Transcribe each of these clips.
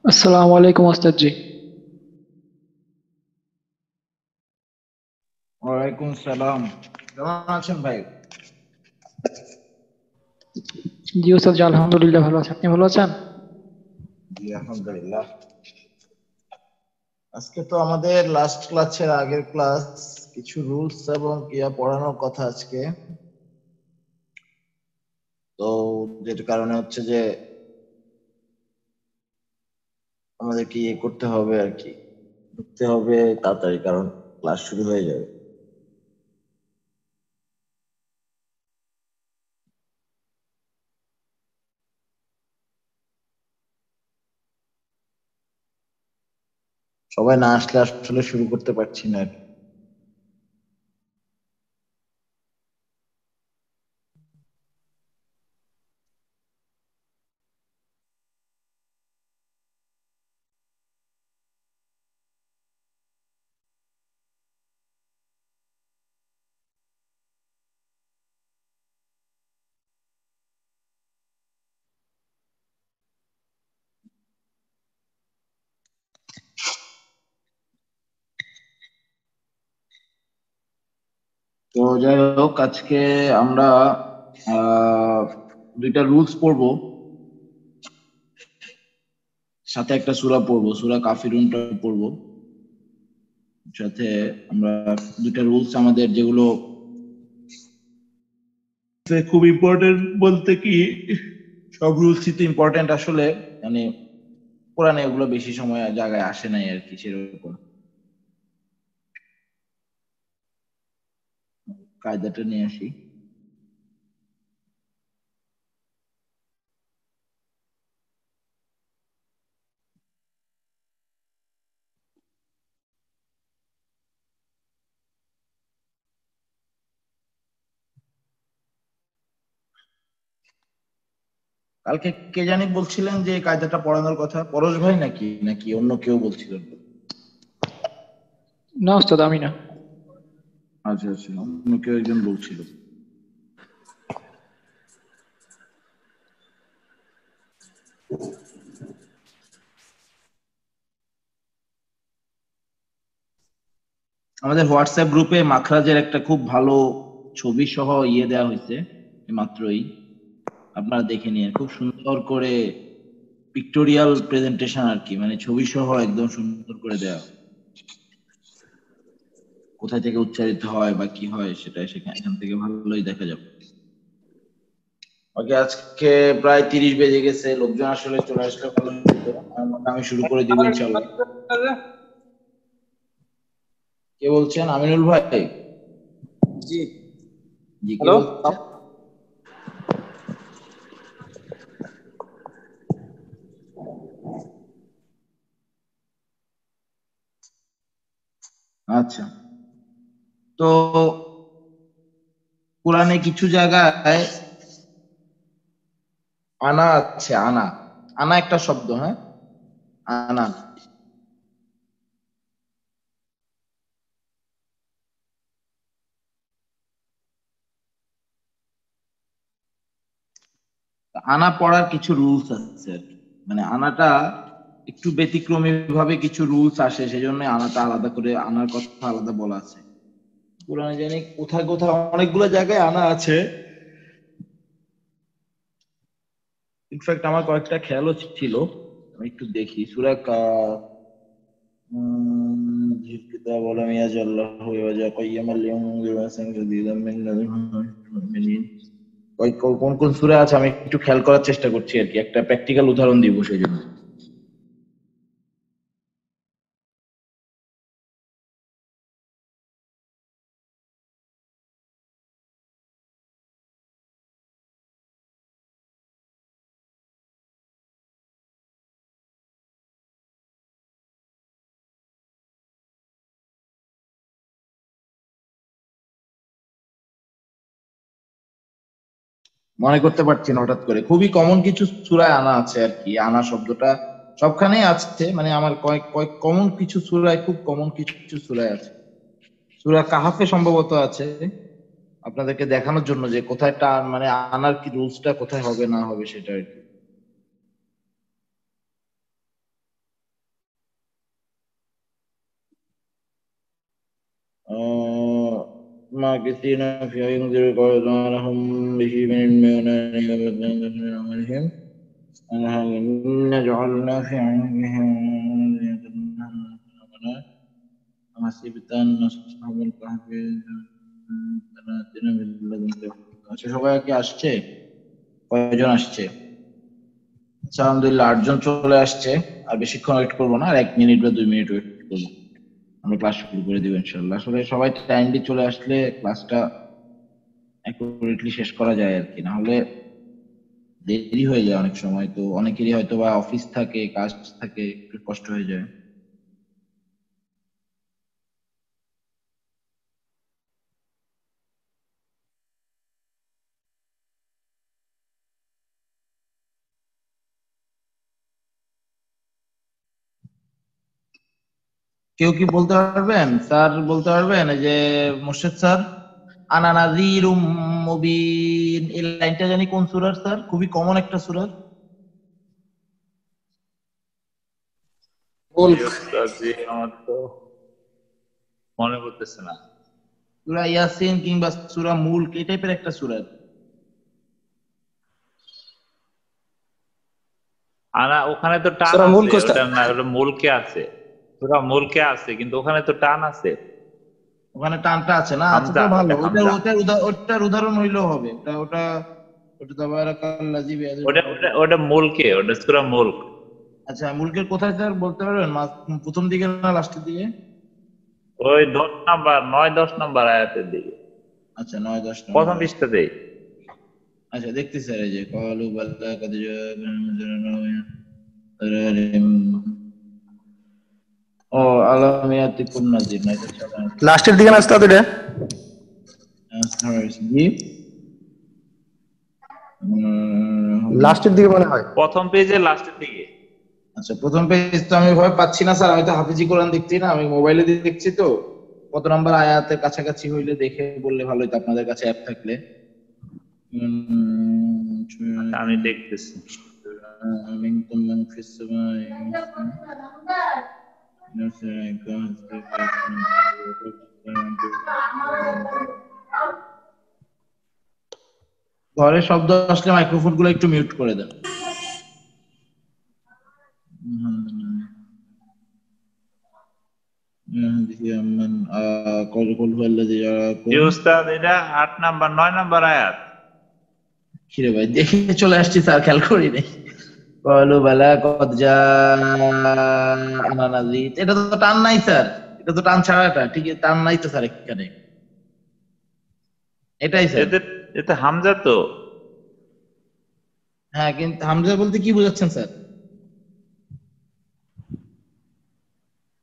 আসসালামু আলাইকুম ওস্তাদ জি। ওয়ালাইকুম সালাম। কেমন আছেন ভাই? জি ওস্তাদ জি, আলহামদুলিল্লাহ ভালো আছি। আপনি ভালো আছেন? জি আলহামদুলিল্লাহ। আজকে তো আমাদের লাস্ট ক্লাসের আগের ক্লাস, কিছু রুলস এবং ইয়া পড়ানোর কথা আজকে। তো যেটা কারণে হচ্ছে যে আমাদেরকে ইয়ে করতে হবে আর কি, ঢুকতে হবে তাড়াতাড়ি, কারণ ক্লাস শুরু হয়ে যাবে। সবাই না আসলে আসলে শুরু করতে পারছি না আর কি। তো যাই হোক, আজকে আমরা আহ দুইটা রুলস পড়বো, সাথে একটা সূরা পড়বো, সূরা কাফিরুনটা পড়বো। সাথে আমরা দুইটা রুলস আমাদের যেগুলো খুব ইম্পর্টেন্ট, বলতে কি সব রুলসই তো ইম্পর্টেন্ট আসলে, মানে কোরআনে এগুলো বেশি সময় জায়গায় আসে নাই আর কি, সেরকম কায়দাটা নিয়ে আসি। কালকে কে জানি বলছিলেন যে এই কায়দাটা পড়ানোর কথা, পরশ ভাই নাকি নাকি অন্য কেউ বলছিলেন? না ওস্তাদ, আমি না। আচ্ছা আচ্ছা, অন্য কেউ একজন বলছিল। আমাদের হোয়াটসঅ্যাপ গ্রুপে মাখরাজের একটা খুব ভালো ছবি সহ ইয়ে দেওয়া হয়েছে মাত্রই, আপনারা দেখে নিন, খুব সুন্দর করে পিক্টোরিয়াল প্রেজেন্টেশন আর কি, মানে ছবি সহ একদম সুন্দর করে দেওয়া, কোথায় থেকে উচ্চারিত হয় বা কি হয় সেটা সেখান এখান থেকে ভালোই দেখা যাবে। ওকে, আজকে প্রায় 30 বেজে গেছে, লোকজন আসলে চলে আসলে ভালো হতো। আমি শুরু করে দিব ইনশাল্লাহ। কে বলছেন? আমিনুল ভাই? জি। জি, কে হ্যালো। বলছেন? আচ্ছা, তো কোরআনে কিছু জায়গায় আনা আছে, আনা, আনা একটা শব্দ, হ্যাঁ, আনা। আনা পড়ার কিছু রুলস আছে আর কি। মানে আনাটা একটু ব্যতিক্রমী ভাবে কিছু রুলস আসে, সেজন্য আনাটা আলাদা করে, আনার কথা আলাদা বলা আছে কোরআনে। জানি কোথায় কোথায় অনেকগুলো জায়গায় আনা আছে। ইনফ্যাক্ট আমার কয়েকটা খেয়ালও ছিল, আমি একটু দেখি। সূরা ঝিল কিতাব ওয়ালাম ইয়াজাল্লাহু ওয়াজা কাইয়ামান লিয়ানযিরা বাসান শাদীদাম মিন লাদুনহু মুমিনিন। কোন কোন সূরা আছে আমি একটু খেয়াল করার চেষ্টা করছি আর কি, একটা প্র্যাকটিক্যাল উদাহরণ দিব সেই জন্য। মনে করতে পারছি না হঠাৎ করে, খুবই কমন কিছু সূরায় আনা আছে আর কি, আনা শব্দটা সবখানেই আছে, মানে আমার কয়েক কয়েক কমন কিছু সূরায়, খুব কমন কিছু সূরায় আছে। সূরা কাহাফে সম্ভবত আছে, আপনাদেরকে দেখানোর জন্য যে কোথায় টান, মানে আনার কি রুলসটা কোথায় হবে না হবে সেটা আর কি। ماكثين فيها ينذر قال ما لهم به من علم ولا أمرهم إن جعلنا في عينهم حسبت أن أصحاب الكهف تنادينا من لدنك আচ্ছা সবাই কি আসছে কয়জন আসছে আচ্ছা আলহামদুলিল্লাহ 8 জন চলে আসছে আর বেশিক্ষণ ওয়েট করবো না আর 1 মিনিট বা 2 মিনিট ওয়েট করবো আমরা ক্লাস শুরু করে দিব ইনশাআল্লাহ আসলে সবাই টাইমলি চলে আসলে ক্লাসটা অ্যাকুরেটলি শেষ করা যায় আর কি না হলে দেরি হয়ে যায় অনেক সময় তো অনেকেরই হয়তো বা অফিস থাকে কাজ থাকে একটু কষ্ট হয়ে যায় কেউ কি বলতে পারবেন স্যার বলতে পারবেন এই যে মোর্শেদ স্যার আনা নাযীরুম মুবিন এই লাইনটা জানি কোন সূরার স্যার খুবই কমন একটা সূরার মুলক জি আমার তো মনে পড়তেছে না। সূরা ইয়াসিন কিংবা সূরা মুলক এই টাইপের একটা সূরা আনা ওখানে তো টান সূরা মুলক আছে, ওস্তাদ। ওটা না, ওটা মুলকে আছে, সূরা মুলকে আছে, কিন্তু ওখানে তো টান আছে। ওখানে টানটা আছে না আচ্ছা হামজা, তো ভালো ওটা হামজা। ওটার উদাহরণ হইলেও হবে ওটা ওটা ওটা তাবারাকাল্লাযী বিয়াদিহি ওটা ওটা ওটা মুলকে, ওটা সূরা মুলক। আচ্ছা মুলকের কোথায় স্যার বলতে পারবেন প্রথম দিকে না লাস্টের দিকে ওই 10 নাম্বার 9-10 নাম্বার আয়াতের দিকে, আচ্ছা 9-10 প্রথম নম্বর পৃষ্ঠাতেই। আচ্ছা দেখতে স্যার এই যে ক্বালু বাল্লা কাদ ও আলাম ইয়াতিকুম নাযীর না এটা চালান লাস্টের দিকে না ওস্তাদ এটা? জি লাস্টের দিকে মনে হয়। প্রথম পেজের লাস্টের দিকে। আচ্ছা প্রথম পেজ তো আমি ভয় পাচ্ছি না স্যার আমি তো হাফিজি কোরআন দেখছি না আমি মোবাইলে দেখছি তো কত নাম্বার আয়াতের কাছাকাছি হইলে দেখে বললে ভালো হতো আপনাদের কাছে অ্যাপ থাকলে আমি দেখতেছি। منكم من في السماء ঘরে শব্দ আসলে মাইক্রোফোন গুলো একটু মিউট করে দেন জি উস্তাদ, এটা 8 নাম্বার 9 নাম্বার আয়াত। কিরে ভাই দেখে চলে আসছি স্যার খেয়াল করি নাই কলু বালা কদ জাআনা নাযীর এটা তো টান নাই স্যার এটা তো টান ছাড়া এটা ঠিক টান নাই তো স্যার এখানে এটাই স্যার এতে এতে হামজা তো। হ্যাঁ কিন্তু হামজা বলতে কি বোঝাচ্ছেন স্যার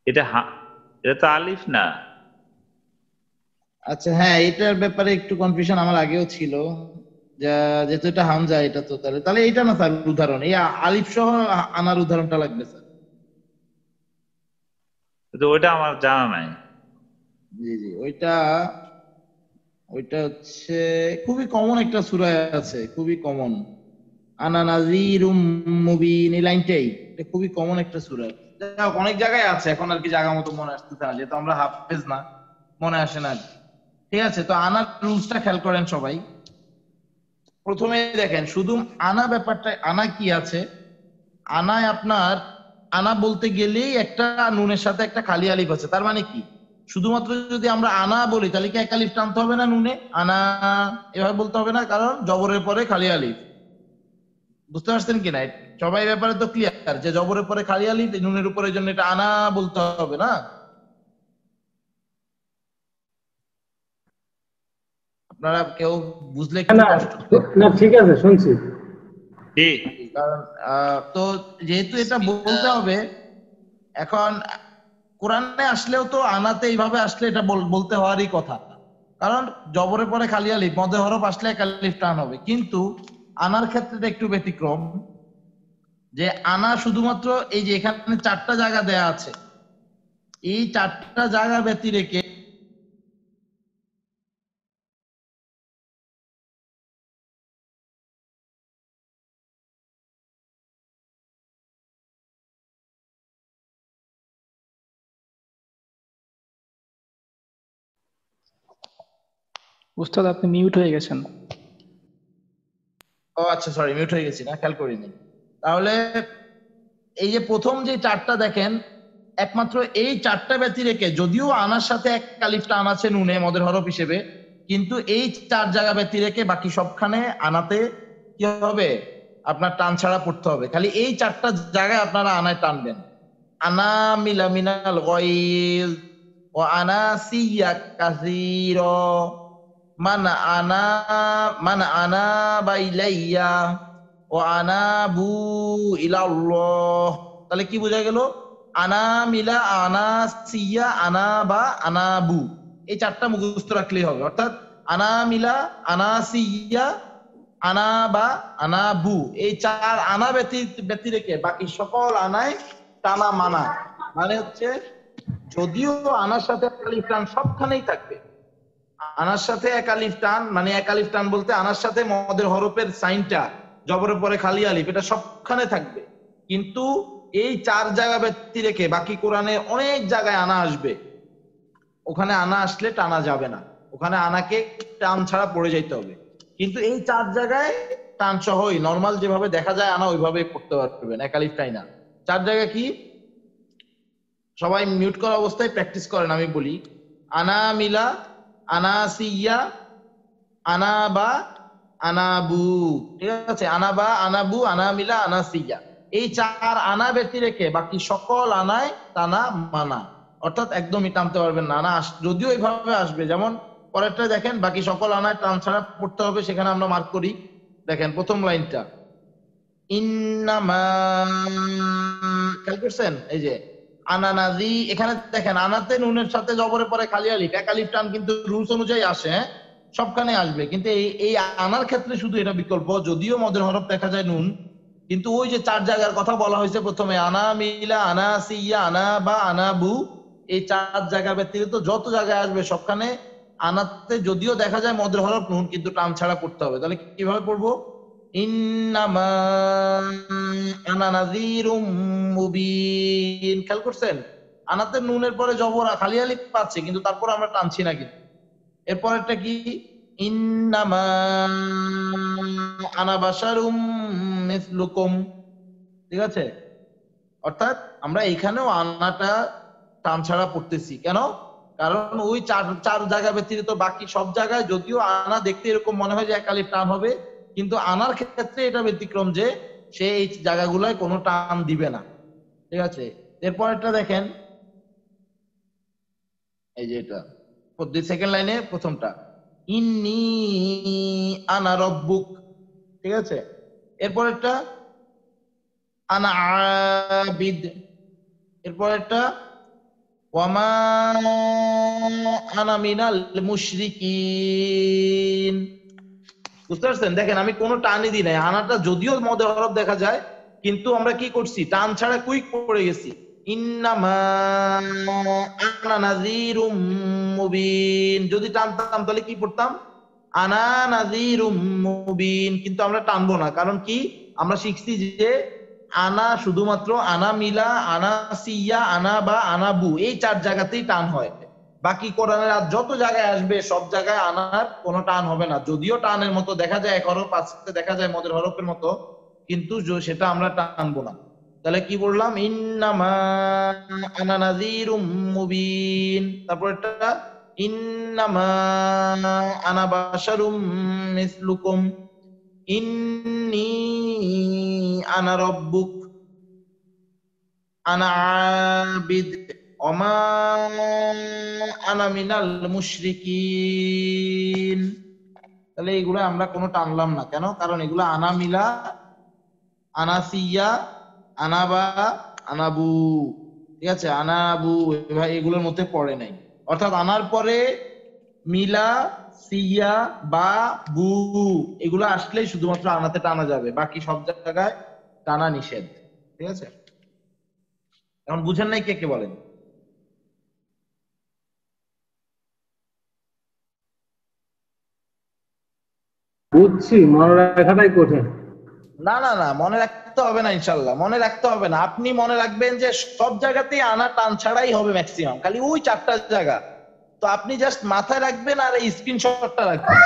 এটা এটা তো আলিফ না। আচ্ছা হ্যাঁ এটার ব্যাপারে একটু কনফিউশন আমার আগেও ছিল যেহেতু এটা হামজা এটা তো তাহলে তাহলে এটা না স্যার উদাহরণ এই আলিফ সহ আনার উদাহরণটা লাগবে স্যার কিন্তু ওইটা আমার জানা নাই। জি জি ওইটা ওইটা হচ্ছে খুবই কমন একটা সূরা আছে খুবই কমন আনা নাযীরুম মুবিন এই লাইনটাই এটা খুবই কমন একটা সূরা অনেক জায়গায় আছে এখন আর কি জায়গা মতো মনে আসতেছে না যেহেতু আমরা হাফেজ না মনে আসে না ঠিক আছে তো আনার রুলসটা খেয়াল করেন সবাই প্রথমে দেখেন শুধু আনা ব্যাপারটা আনা কি আছে আনায় আপনার আনা বলতে গেলেই একটা নুনের সাথে একটা খালি আলিফ আছে তার মানে কি শুধুমাত্র যদি আমরা আনা বলি তাহলে কি এক আলিফ টানতে হবে না নুনে আনা এভাবে বলতে হবে না কারণ জবরের পরে খালি আলিফ বুঝতে পারছেন কিনা সবাই ব্যাপারে তো ক্লিয়ার যে জবরের পরে খালি আলিফ নুনের উপরে জন্য এটা আনা বলতে হবে না আপনারা কেউ বুঝলে একটু না কষ্ট না ঠিক আছে শুনছি। জি কারণ তো যেহেতু এটা বলতে হবে এখন কোরআনে আসলেও তো আনাতে এইভাবে আসলে এটা বলতে হওয়ারই কথা কারণ জবরের পরে খালি আলিফ মধ্যে হরফ আসলে এক আলিফ টান হবে কিন্তু আনার ক্ষেত্রে একটু ব্যতিক্রম যে আনা শুধুমাত্র এই যে এখানে 4টা জায়গা দেয়া আছে এই 4টা জায়গা ব্যতি রেখে উস্তাদ আপনি মিউট হয়ে গেছেন। ও আচ্ছা, সরি, মিউট হয়ে গেছি, না খেয়াল করিনি। তাহলে এই যে প্রথম যে চারটা দেখেন, একমাত্র এই চারটা ব্যতি রেখে, যদিও আনার সাথে এক আলিফ টান আছে নুনে মদের হরফ হিসেবে, কিন্তু এই চার জায়গা ব্যতি রেখে বাকি সবখানে আনাতে কি হবে, আপনার টান ছাড়া পড়তে হবে। খালি এই চারটা জায়গায় আপনারা আনায় টানবেন। আনা মিলা মিনাল গয়জ, ও আনা সিয়া কাসীর, মান আনা মান আনা বাইলাইয়া, ও আনা বু ইলাল্লাহ। তাহলে কি বোঝা গেল? আনা মিলা, আনা সিয়া, আনা বা আনা বু, এই চারটা মুখস্থ রাখলেই হবে। অর্থাৎ আনা মিলা, আনা সিয়া, আনা বা আনা বু, এই চার আনা ব্যতি রেখে বাকি সকল আনায় টানা মানা। মানে হচ্ছে যদিও আনার সাথে এক আলিফ টান সবখানেই থাকবে, আনার সাথে এক আলিফ টান, মানে এক আলিফ টান বলতে আনার সাথে মদের হরফের সাইনটা, জবরের পরে খালি আলিফ, এটা সবখানে থাকবে। কিন্তু এই চার জায়গা ব্যতি রেখে বাকি কোরআনে অনেক জায়গায় আনা আসবে, ওখানে আনা আসলে টানা যাবে না, ওখানে আনাকে টান ছাড়া পড়ে যাইতে হবে। কিন্তু এই চার জায়গায় টান সহই নর্মাল যেভাবে দেখা যায় আনা ওইভাবে পড়তে পারবেন, এক আলিফটাই না। চার জায়গা কি, সবাই মিউট করা অবস্থায় প্র্যাকটিস করেন, আমি বলি। আনা মিলা, আনা সিয়া, আনা বা আনাবু, ঠিক আছে? আনা বা আনাবু, আনা মিলা, আনা সিয়া, এই চার আনা ব্যতি রেখে বাকি সকল আনায় টানা মানা। অর্থাৎ একদমই টানতে পারবেন না। আনা যদিও এইভাবে আসবে, যেমন পরেরটা দেখেন, বাকি সকল আনায় টান ছাড়া পড়তে হবে, সেখানে আমরা মার্ক করি। দেখেন প্রথম লাইনটা, ইন্নামা, খেয়াল করছেন? এই যে আনানাজি, এখানে দেখেন আনাতে নুনের সাথে জবরের পরে খালি আলিফ, এক আলিফ টান কিন্তু রুলস অনুযায়ী আসে, হ্যাঁ সবখানে আসবে। কিন্তু এই আনার ক্ষেত্রে শুধু এটা বিকল্প, যদিও মদের হরফ দেখা যায় নুন, কিন্তু ওই যে চার জায়গার কথা বলা হয়েছে প্রথমে, আনা মিলা, আনা সিয়া, আনা বা আনা বু, এই চার জায়গা ব্যতীত যত জায়গায় আসবে সবখানে আনাতে যদিও দেখা যায় মদের হরফ নুন, কিন্তু টান ছাড়া পড়তে হবে। তাহলে কিভাবে পড়বো? ইন্নামা আনা নাযীরুম মুবিন। খেয়াল করছেন? আনাতে নুনের পরে জবর খালি আলিফ পাচ্ছে, কিন্তু তারপর আমরা টানছি না। কিন্তু এরপরেরটা কি, ইন্নামা আনা বাশারুম মিসলুকুম, ঠিক আছে? অর্থাৎ আমরা এখানেও আনাটা টান ছাড়া পড়তেছি। কেন? কারণ ওই চার চার জায়গা ব্যতীত বাকি সব জায়গায় যদিও আনা দেখতে এরকম মনে হয় যে এক আলিফ টান হবে, কিন্তু আনার ক্ষেত্রে এটা ব্যতিক্রম যে সে এই জায়গাগুলোয় কোনো টান দিবে না, ঠিক আছে? এরপরেরটা দেখেন, এই যে এটা সেকেন্ড লাইনে প্রথমটা, ইন্নী আনা রব্বুক, ঠিক আছে? এরপরেরটা আনা আবিদ, এরপরেরটা ওয়ামা আনা মিনাল মুশরিকিন। বুঝতে পারছেন? দেখেন আমি কোনো টানই দিই নাই, আনাটা যদিও মদে হরফ দেখা যায়, কিন্তু আমরা কি করছি, টান ছাড়া কুইক পড়ে গেছি। ইন্নামা আনা নাযীরুম মুবিন, যদি টানতাম তাহলে কি পড়তাম, আনা নাযীরুম মুবিন, কিন্তু আমরা টানবো না। কারণ কি, আমরা শিখছি যে আনা শুধুমাত্র আনা মিলা, আনা সিয়া, আনা বা আনা বু, এই চার জায়গাতেই টান হয়। বাকি কোরআনের আর যত জায়গায় আসবে সব জায়গায় আনার কোনো টান হবে না, যদিও টানের মতো দেখা যায়, এক হরফ আসতে দেখা যায় মদের হরফের মতো, কিন্তু সেটা আমরা টানবো না। তাহলে কি বললাম, ইন্নামা আনা নাযীরুম মুবিন। তারপর এটা ইন্নামা আনা বাশারুম মিসলুকুম, ইন্নী আনা রব্বুক, আনা আবিদ, ওমা আনা মিনাল মুশরিকিন। তাহলে এগুলো আমরা কোনো টানলাম না। কেন? কারণ এগুলো আনা মিলা, আনা সিয়া, আনা বা আনাবু, ঠিক আছে? আনাবু এগুলোর মধ্যে পড়ে নাই। অর্থাৎ আনার পরে মিলা, সিয়া বা বু এগুলো আসলেই শুধুমাত্র আনাতে টানা যাবে, বাকি সব জায়গায় টানা নিষেধ, ঠিক আছে? এখন বুঝেন নাই কে কে বলেন? বুঝছি, মনে রাখাটাই কঠিন। না না না, মনে রাখতে হবে না, ইনশাল্লাহ মনে রাখতে হবে না। আপনি মনে রাখবেন যে সব জায়গাতেই আনা টান ছাড়াই হবে ম্যাক্সিমাম, খালি ওই চারটা জায়গা তো আপনি জাস্ট মাথায় রাখবেন আর এই স্ক্রিনশটটা রাখবেন।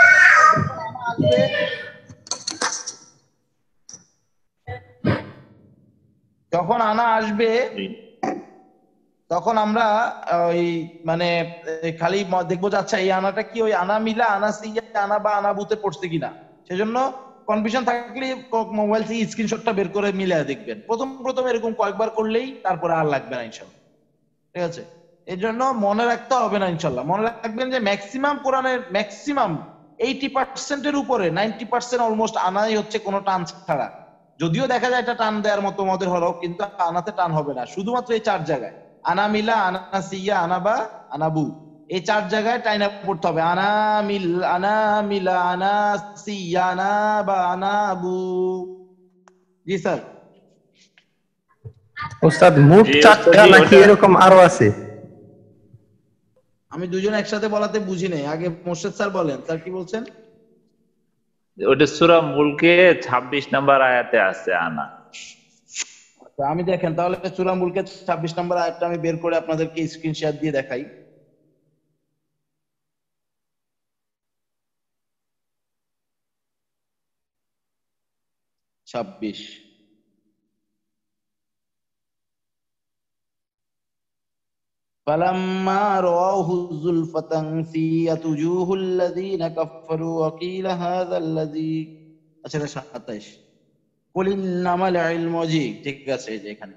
যখন আনা আসবে তখন আমরা ওই মানে খালি দেখবো যে আচ্ছা এই আনাটা কি ওই আনা মিলা আনা সিয়া আনা বা আনা বুতে পড়ছে কিনা, সেজন্য কনফিউশন থাকলে মোবাইল থেকে স্ক্রিনশটটা বের করে মিলিয়ে দেখবেন। প্রথম প্রথম এরকম কয়েকবার করলেই তারপরে আর লাগবে না ইনশাল্লাহ, ঠিক আছে? এই জন্য মনে রাখতে হবে না ইনশাল্লাহ। মনে রাখবেন যে ম্যাক্সিমাম কোরআনের ম্যাক্সিমাম 80% উপরে 90% অলমোস্ট আনাই হচ্ছে কোনো টান ছাড়া। যদিও দেখা যায় এটা টান দেওয়ার মতো মদের হরফ, কিন্তু আনাতে টান হবে না, শুধুমাত্র এই 4 জায়গায় আনা মিলা আনা সিয়া আনা বা আনাবু, এই 4 জায়গায় টাইনা পড়তে হবে। আনা মিলা আনা সিয়া আনা বা আনাবু। জি স্যার। উস্তাদ মোট জি, 4টা জি, নাকি ওটা- এরকম আরো আছে? আমি দুজন একসাথে বলাতে বুঝি নাই, আগে মোর্শেদ স্যার বলেন, স্যার কি বলছেন? ওটা সূরা মুলকে 26 নম্বর আয়াতে আছে আনা। আচ্ছা, আমি দেখেন তাহলে সূরা মুলকের 26 নম্বর আয়াতটা আমি বের করে আপনাদেরকে স্ক্রিন শেয়ার দিয়ে দেখাই। ছাব্বিশ। فلما رأوه زلفة سيئت وجوه الذين كفروا وقيل هذا الذي আচ্ছা 27 قل إنما العلم জি ঠিক আছে, এই যে এখানে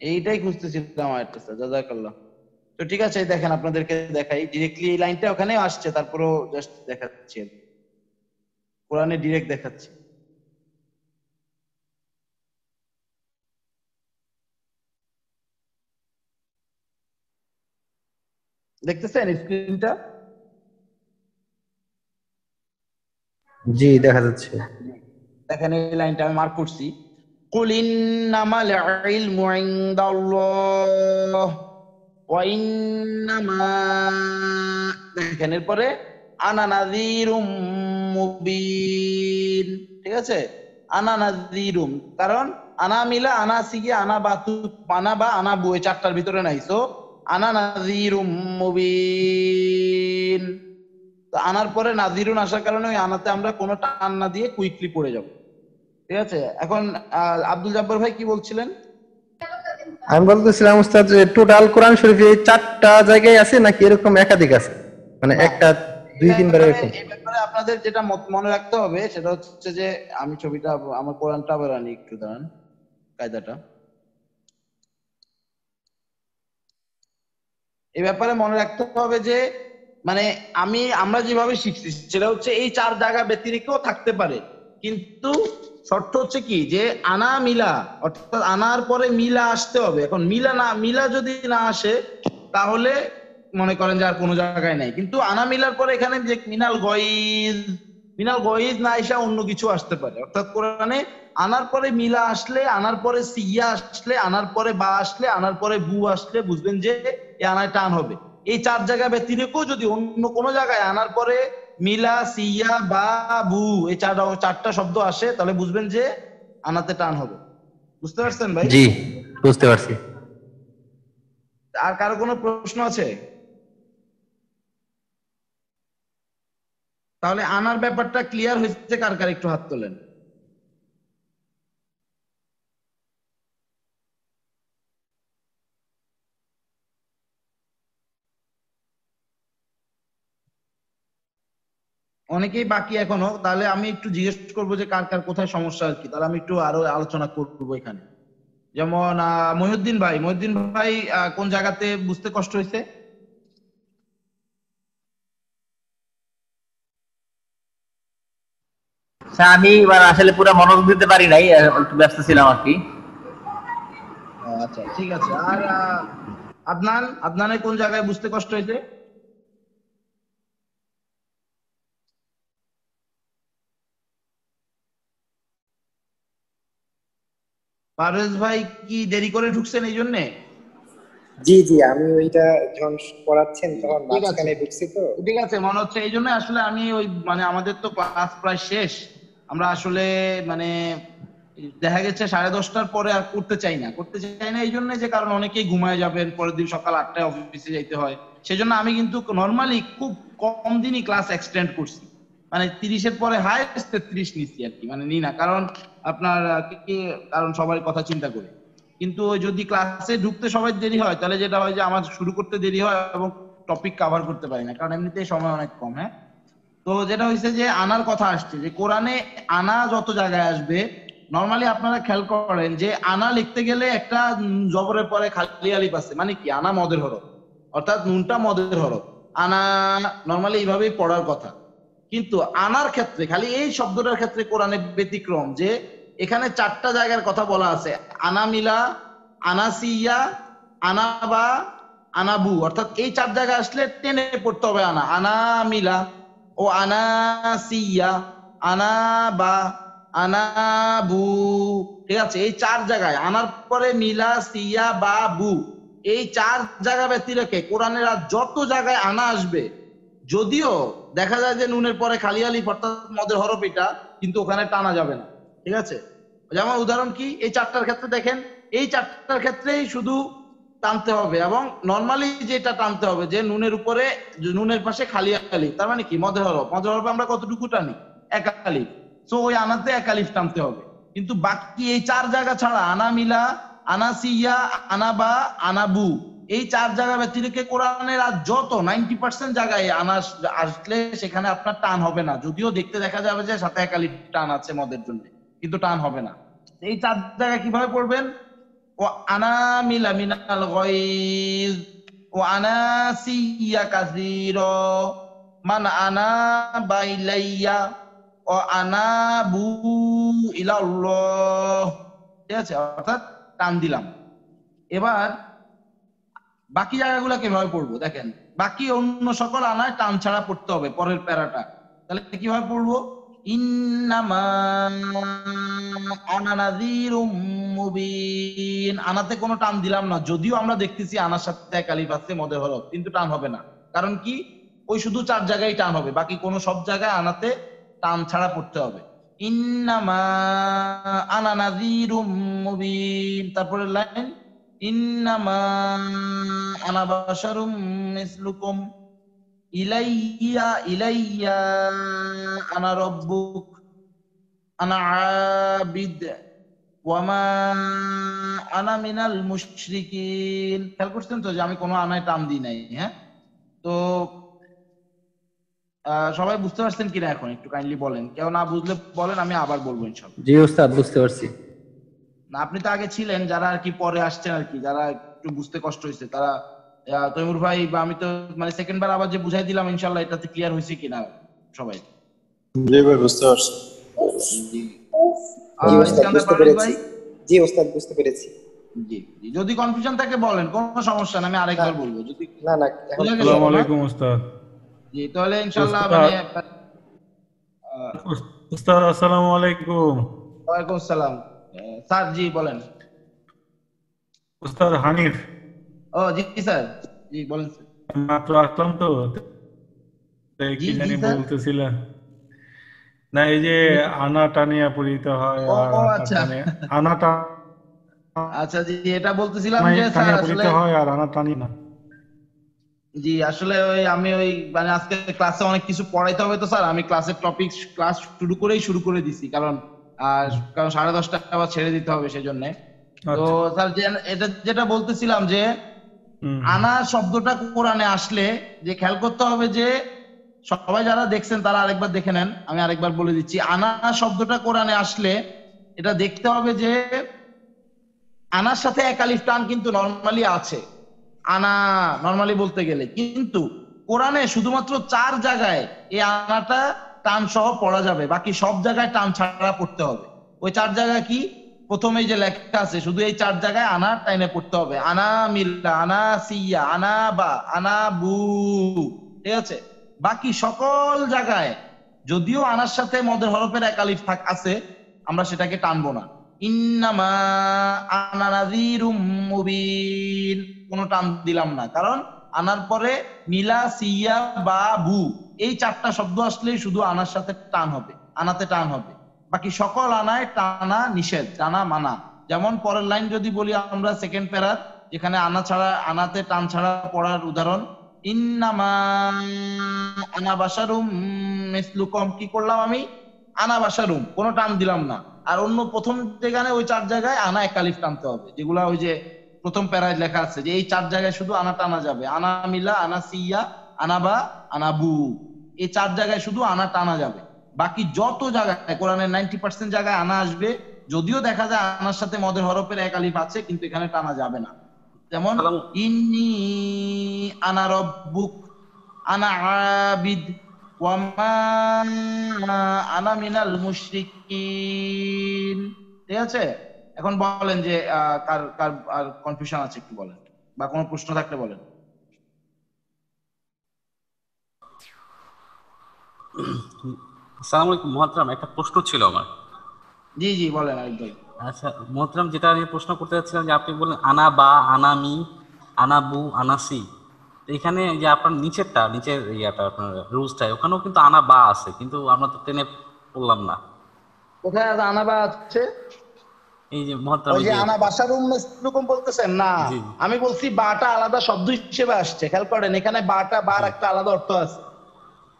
এইটাই খুঁজতেছিলাম আয়াতটা স্যার, জাযাকাল্লাহ। তো ঠিক আছে, দেখেন আপনাদেরকে দেখাই ডিরেক্টলি, এই লাইনটা ওখানে আসছে, তারপরও জাস্ট দেখাচ্ছি আর কি। কোরআনে ডিরেক্ট দেখাচ্ছি, দেখতেছেন স্ক্রিনটা? জি দেখা যাচ্ছে। দেখেন এই লাইনটা আমি মার্ক করছি, কুল ইন্নামাল ইলমু ইনদাল্লাহ ওয়া ইন্নামা, দেখেন এরপরে আনা নাযীরুম মুবিন, ঠিক আছে? আনা নাযীরুম, কারণ আনা মিলা আনা সিগি আনা বাতু আনা বা আনা বু এই 4টার ভিতরে নাই, সো আনা নাযীরুম মুবিন। তো আনার পরে নাযীরুন আসার কারণে ওই আনাতে আমরা কোনো টান না দিয়ে কুইকলি পড়ে যাব, ঠিক আছে? এখন আব্দুল জব্বার ভাই কি বলছিলেন? আমি বলতেছিলাম উস্তাদ যে টোটাল কোরআন শরীফে এই 4টা জায়গায় আছে নাকি এরকম একাধিক আছে, মানে না, একটা দুই এই তিনবার ব্যাপারে এরকম? এই ব্যাপারে আপনাদের যেটা মনে রাখতে হবে সেটা হচ্ছে যে, আমি ছবিটা আমার কোরআনটা আবার আনি, একটু দাঁড়ান, কায়দাটা এই ব্যাপারে মনে রাখতে হবে যে মানে আমরা যেভাবে শিখছি সেটা হচ্ছে এই 4 জায়গা ব্যতিরিক্তও থাকতে পারে, কিন্তু শর্ত হচ্ছে কি যে আনা মিলা, অর্থাৎ আনার পরে মিলা আসতে হবে। এখন মিলা যদি না আসে তাহলে মনে করেন যে আর কোনো জায়গায় নাই, কিন্তু আনা মিলার পরে এখানে যে মিনাল গয়জ না এসে অন্য কিছু আসতে পারে। অর্থাৎ কোরআনে আনার পরে মিলা আসলে, আনার পরে সিয়া আসলে, আনার পরে বা আসলে, আনার পরে বু আসলে বুঝবেন যে এই আনায় টান হবে। এই 4 জায়গা ব্যতিরেক যদি অন্য কোনো জায়গায় আনার পরে মিলা সিয়া বা বু এই 4টা শব্দ আসে তাহলে বুঝবেন যে আনাতে টান হবে। বুঝতে পারছেন ভাই? জি বুঝতে পারছি। আর কারো কোনো প্রশ্ন আছে? তাহলে আনার ব্যাপারটা ক্লিয়ার হয়েছে কার কার, একটু হাত তোলেন। অনেকেই বাকি এখনো, তাহলে আমি একটু জিজ্ঞেস করবো যে কার কার কোথায় সমস্যা আর কি, তাহলে আমি একটু আরো আলোচনা করবো এখানে। যেমন মহিউদ্দিন ভাই কোন জায়গাতে বুঝতে কষ্ট হয়েছে? স্যার আমি এবার আসলে পুরো মনোযোগ দিতে পারি নাই, একটু ব্যস্ত ছিলাম আর কি। আচ্ছা ঠিক আছে। আর আদনানের কোন জায়গায় বুঝতে কষ্ট হয়েছে? পারভেজ ভাই কি দেরি করে ঢুকছেন এই জন্যে? জি জি, আমি ওইটা যখন পড়াচ্ছেন তখন ঠিক আছে, মাঝখানে ঢুকছি তো। ঠিক আছে, মনে হচ্ছে এই জন্য আসলে আমি ওই মানে আমাদের তো ক্লাস প্রায় শেষ, আমরা আসলে মানে দেখা গেছে 10:30টার পরে আর করতে চাই না এই জন্য যে কারণ অনেকেই ঘুমায় যাবেন, পরের দিন সকাল 8টায় অফিসে যাইতে হয়, সেজন্য আমি কিন্তু নর্মালি খুব কম দিনই ক্লাস এক্সটেন্ড করছি, মানে 30-এর পরে হাইয়েস্ট 33 নিচ্ছি আর কি, মানে নি না, কারণ আপনার কারণ সবার কথা চিন্তা করে। কিন্তু যদি ক্লাসে ঢুকতে সবাই দেরি হয় তাহলে যেটা হয় যে আমার শুরু করতে দেরি হয় এবং টপিক কভার করতে পারি না, কারণ এমনিতেই সময় অনেক কম। হ্যাঁ, তো যেটা হয়েছে যে আনার কথা আসছে, যে কোরআনে আনা যত জায়গায় আসবে নর্মালি আপনারা খেয়াল করেন যে আনা লিখতে গেলে একটা জবরের পরে খালি আলিফ আছে, মানে কি আনা মদের হরফ, অর্থাৎ নুনটা মদের হরফ। আনা নর্মালি এইভাবেই পড়ার কথা, কিন্তু আনার ক্ষেত্রে খালি এই শব্দটার ক্ষেত্রে কোরআনে ব্যতিক্রম, যে এখানে 4টা জায়গার কথা বলা আছে, আনা মিলা, আনাসিয়া, আনাবা, আনাবু, অর্থাৎ এই 4 জায়গায় আসলে টেনে পড়তে হবে আনা, আনা মিলা ও আনাসিয়া, আনাবা, আনাবু। ঠিক আছে, এই 4 জায়গায় আনার পরে মিলা, সিয়া, বা, বু, এই 4 জায়গা ব্যতি রেখে কোরআনের আর যত জায়গায় আনা আসবে, যদিও দেখা যায় যে নুনের পরে খালি আলিফ অর্থাৎ মদের হরফ এটা, কিন্তু ওখানে টানা যাবে না। ঠিক আছে, যেমন উদাহরণ কি, এই 4টার ক্ষেত্রে দেখেন, এই 4টার ক্ষেত্রেই শুধু টানতে হবে, এবং নর্মালি যেটা টানতে হবে যে নুনের উপরে, নুনের পাশে খালি আলিফ, তার মানে কি মদের হরফ, মদের হরফ আমরা কতটুকু টানি, 1 আলিফ, সো ওই আনাতে 1 আলিফ টানতে হবে। কিন্তু বাকি এই 4 জায়গা ছাড়া আনা মিলা, আনাসিয়া, আনাবা, আনাবু, এই 4 জায়গা ব্যতিরেকে কোরআনের আর যত 90% জায়গায় আনা আসলে সেখানে আপনার টান হবে না, যদিও দেখতে দেখা যাবে যে সাথে 1 আলিফ টান আছে মদের জন্য, কিন্তু টান হবে না। এই 4 জায়গায় কিভাবে পড়বেন, ও আনা মিলা মিনাল গায়জ, ও আনাসিয়া কাসীরা, মান আনা বাইলাইয়া, ও আনাবু ইলাল্লাহ। ঠিক আছে, অর্থাৎ টান দিলাম। এবার বাকি জায়গাগুলো কিভাবে পড়বো দেখেন, বাকি অন্য সকল আনায় টান ছাড়া পড়তে হবে পরের প্যারাটা, তাহলে কিভাবে পড়বো, ইন্নামা আনা নাযীরুম মুবিন, আনাতে কোনো টান দিলাম না, যদিও আমরা দেখতেছি আনার সাথে 1 আলিফ আছে মদের হরফ, কিন্তু টান হবে না, কারণ কি ওই শুধু 4 জায়গায় টান হবে, বাকি কোনো সব জায়গায় আনাতে টান ছাড়া পড়তে হবে। ইন্নামা আনা নাযীরুম মুবিন, তারপরে লাইন ইন্নামা আনা বাশারুম মিসলুকুম, ইলাইয়া আনা রাব্বুক, আনা আবিদ ওয়ামা আনা মিনাল মুশরিকিন। খেয়াল করছেন তো যে আমি কোনো আনায় টান দিই নাই। হ্যাঁ, তো সবাই বুঝতে পারছেন কিনা এখন একটু কাইন্ডলি বলেন, কেউ না বুঝলে বলেন, আমি আবার বলবো ইনশাআল্লাহ। জি ওস্তাদ, বুঝতে পারছি। না, আপনি তো আগে ছিলেন, যারা আর কি পরে আসছেন আর কি, যারা একটু বুঝতে কষ্ট হয়েছে তারা, তৈমুর ভাই বা আমি তো মানে সেকেন্ড বার আবার যে বুঝাই দিলাম, ইনশাআল্লাহ এটাতে ক্লিয়ার হয়েছে কিনা সবাই। জি ভাই, বুঝতে পারছি। জি, জি ওস্তাদ, ইস্কান্দার বুঝতে পারভেজ পেরেছি। ভাই? জি ওস্তাদ, বুঝতে পেরেছি। জি জি, যদি কনফিউশন থাকে বলেন, কোনো সমস্যা না, আমি আরেকবার বলবো যদি না না, এখন বুঝে গেছে। আসসালামু আলাইকুম উস্তাদ। জি, তাহলে ইনশাআল্লাহ উস্তাদ। মানে উস্তাদ আসসালামু আলাইকুম। ওয়ালাইকুম আসসালাম স্যার, জি বলেন। উস্তাদ হানিফ। ও জি স্যার, জি বলেন স্যার। মাত্র আসলাম তো, তাই জি কি জি জানি স্যার। বলতেছিলেন না, এই যে আনা টানিয়া পড়িতে হয় ও আর ও আনা আচ্ছা টানিয়া, আনা আচ্ছা, জি এটা বলতেছিলাম যে স্যার টানিয়া আসলে, পড়িতে হয় আর আনা টানি না। জি আসলে ওই আমি ওই মানে আজকে ক্লাসে অনেক কিছু পড়াইতে হবে তো স্যার, আমি ক্লাসের টপিক ক্লাস শুরু করে দিছি, কারণ কারণ 10:30 আবার ছেড়ে দিতে হবে সেজন্য। তো আচ্ছা। স্যার এটা যেটা বলতেছিলাম যে আনা শব্দটা কোরআনে আসলে যে খেয়াল করতে হবে, যে সবাই যারা দেখছেন তারা আরেকবার দেখে নেন, আমি আরেকবার বলে দিচ্ছি, আনা শব্দটা কোরআনে আসলে এটা দেখতে হবে যে আনার সাথে 1 আলিফ টান কিন্তু নরমালি আছে, আনা নরমালি বলতে গেলে, কিন্তু কোরআনে শুধুমাত্র 4 জায়গায় এই আনাটা টান সহ পড়া যাবে, বাকি সব জায়গায় টান ছাড়া পড়তে হবে। ওই 4 জায়গা কি, প্রথমে যে লেখা আছে শুধু এই 4 জায়গায় আনা টাইনে পড়তে হবে, আনা মিল্লা, আনা সিয়া, আনা বা, আনা বু। ঠিক আছে, বাকি সকল জায়গায় যদিও আনার সাথে মদের হরফের 1 আলিফ আছে, আমরা সেটাকে টানবো না। ইন্নামা আনা নাযীরুম মুবিন, কোনো টান দিলাম না, কারণ আনার পরে মিলা, সিয়া, বা, বু, এই 4টা শব্দ আসলেই শুধু আনার সাথে টান হবে, আনাতে টান হবে, বাকি সকল আনায় টানা নিষেধ, টানা মানা। যেমন পরের লাইন যদি বলি আমরা সেকেন্ড প্যারার, যেখানে আনা ছাড়া, আনাতে টান ছাড়া পড়ার উদাহরণ, ইন্নামা আনা বাশারুম মিসলুকুম, কি করলাম আমি? আনা বাশারুম, কোনো টান দিলাম না। আর অন্য প্রথম যেখানে ওই 4 জায়গায় আনা এক আলিফ টানতে হবে, যেগুলা ওই যে প্রথম প্যারায় লেখা আছে যে এই 4 জায়গায় শুধু আনা টানা যাবে। আনা মিলা, আনা সিয়া, আনা বা, আনা বু, এই 4 জায়গায় শুধু আনা টানা যাবে। বাকি যত জায়গায় কোরআনের 90% জায়গায় আনা আসবে, যদিও দেখা যায় আনার সাথে মদের হরফের এক আলিফ আছে, কিন্তু এখানে টানা যাবে না। যেমন ইন্নী আনা রব্বুক, আনা আবিদ, ওয়া মা আনা মিনাল মুশরিকিন। ঠিক আছে, এখন বলেন যে কার কার আর কনফিউশন আছে একটু বলেন, বা কোনো প্রশ্ন থাকলে বলেন। আসসালামু আলাইকুম মুহতারাম, একটা প্রশ্ন ছিল আমার। জি জি বলেন আরিফ ভাই। আচ্ছা মুহতারাম, যেটা নিয়ে প্রশ্ন করতে চাচ্ছিলাম যে আপনি বললেন আনা বা, আনা মি, আনা বু, আনা সি। তো এখানে যে আপনার নিচের ইয়াটা আপনার রুলসটা, ওখানেও কিন্তু আনা বা আছে, কিন্তু আমরা তো টেনে পড়লাম না। কোথায় আছে আনা বা আছে? এই যে মুহতারাম, ওই যে আনা বাশারুম মিসলুকুম বলতেছেন না, আমি বলছি বাটা আলাদা শব্দ হিসেবে আসছে। খেয়াল করেন, এখানে বাটা বার একটা আলাদা অর্থ আছে।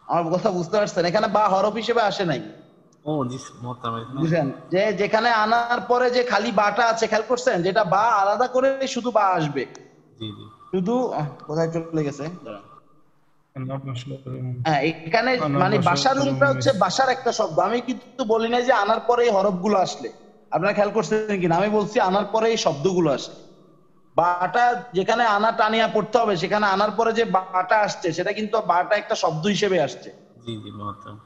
আমার কথা বুঝতে পারছেন? এখানে বা হরফ হিসেবে আসে নাই। ও জি মুহতারাম, বুঝলেন যে যেখানে আনার পরে যে খালি বাটা আছে, খেয়াল করছেন, যেটা বা আলাদা করে শুধু বা আসবে। জি জি, শুধু কোথায় চলে গেছে? হ্যাঁ, এখানে মানে বাশারুমটা হচ্ছে বাসার একটা শব্দ। আমি কিন্তু বলি না যে আনার পরে এই হরফগুলো আসলে। আপনারা খেয়াল করছেন কিনা? আমি বলছি আনার পরে এই শব্দগুলো আসে। বাটা যেখানে আনা টানিয়া পড়তে হবে, সেখানে আনার পরে যে বাটা আসছে, সেটা কিন্তু বাটা একটা শব্দ হিসেবে আসছে। জি জি মুহতারাম,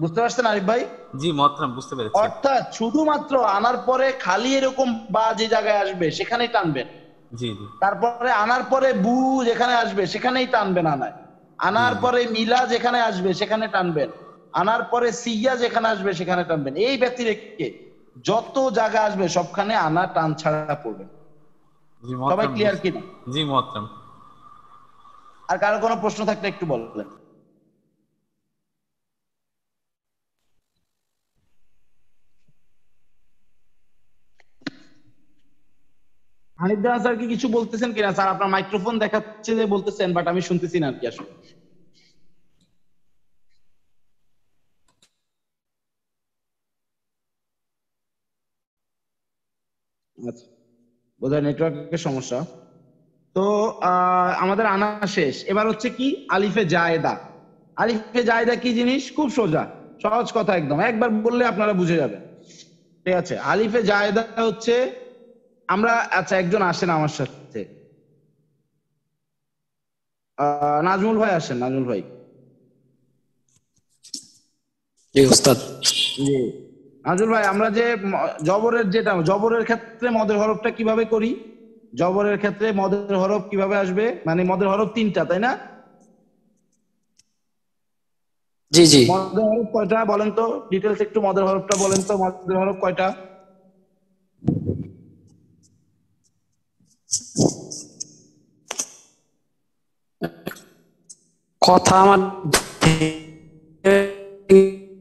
বুঝতে পারছেন আরিফ ভাই? জি মুহতারাম, বুঝতে পেরেছি। অর্থাৎ শুধুমাত্র আনার পরে খালি এরকম বা যে জায়গায় আসবে সেখানেই টানবেন। জি জি, তারপরে আনার পরে বু যেখানে আসবে সেখানেই টানবেন আনায়। আনার পরে মিলা যেখানে আসবে সেখানে টানবেন। আনার পরে সিয়া যেখানে আসবে সেখানে টানবেন। এই ব্যতিরেকে যত জায়গা আসবে সবখানে আনা টান ছাড়া পড়বেন। জি সবাই মুহতারাম, ক্লিয়ার কিনা? জি মুহতারাম। আর কারো কোনো প্রশ্ন থাকলে একটু বলবেন। হানিফ দাস স্যার কি কিছু বলতেছেন কিনা? স্যার আপনার মাইক্রোফোন দেখাচ্ছে যে বলতেছেন, বাট আমি শুনতেছি না আর কি আসলে। আচ্ছা, বোধহয় নেটওয়ার্কের সমস্যা। তো আমাদের আনা শেষ। এবার হচ্ছে কি আলিফে জায়েদা। আলিফে জায়েদা কি জিনিস? খুব সোজা, সহজ কথা একদম, একবার বললে আপনারা বুঝে যাবেন। ঠিক আছে, আলিফে জায়েদা হচ্ছে আমরা, আচ্ছা একজন আসেন আমার সাথে, নাজমুল ভাই আসেন, নাজমুল ভাই। জি উস্তাদ। জি নাজমুল ভাই, আমরা যে জবরের ক্ষেত্রে মদের হরফটা কিভাবে করি? জবরের ক্ষেত্রে মদের হরফ কিভাবে আসবে? মানে মদের হরফ 3টা, তাই না? জি জি, মদের হরফ কয়টা বলেন তো? ডিটেলস একটু মদের হরফটা বলেন তো, মদের হরফ কয়টা? কথা আমার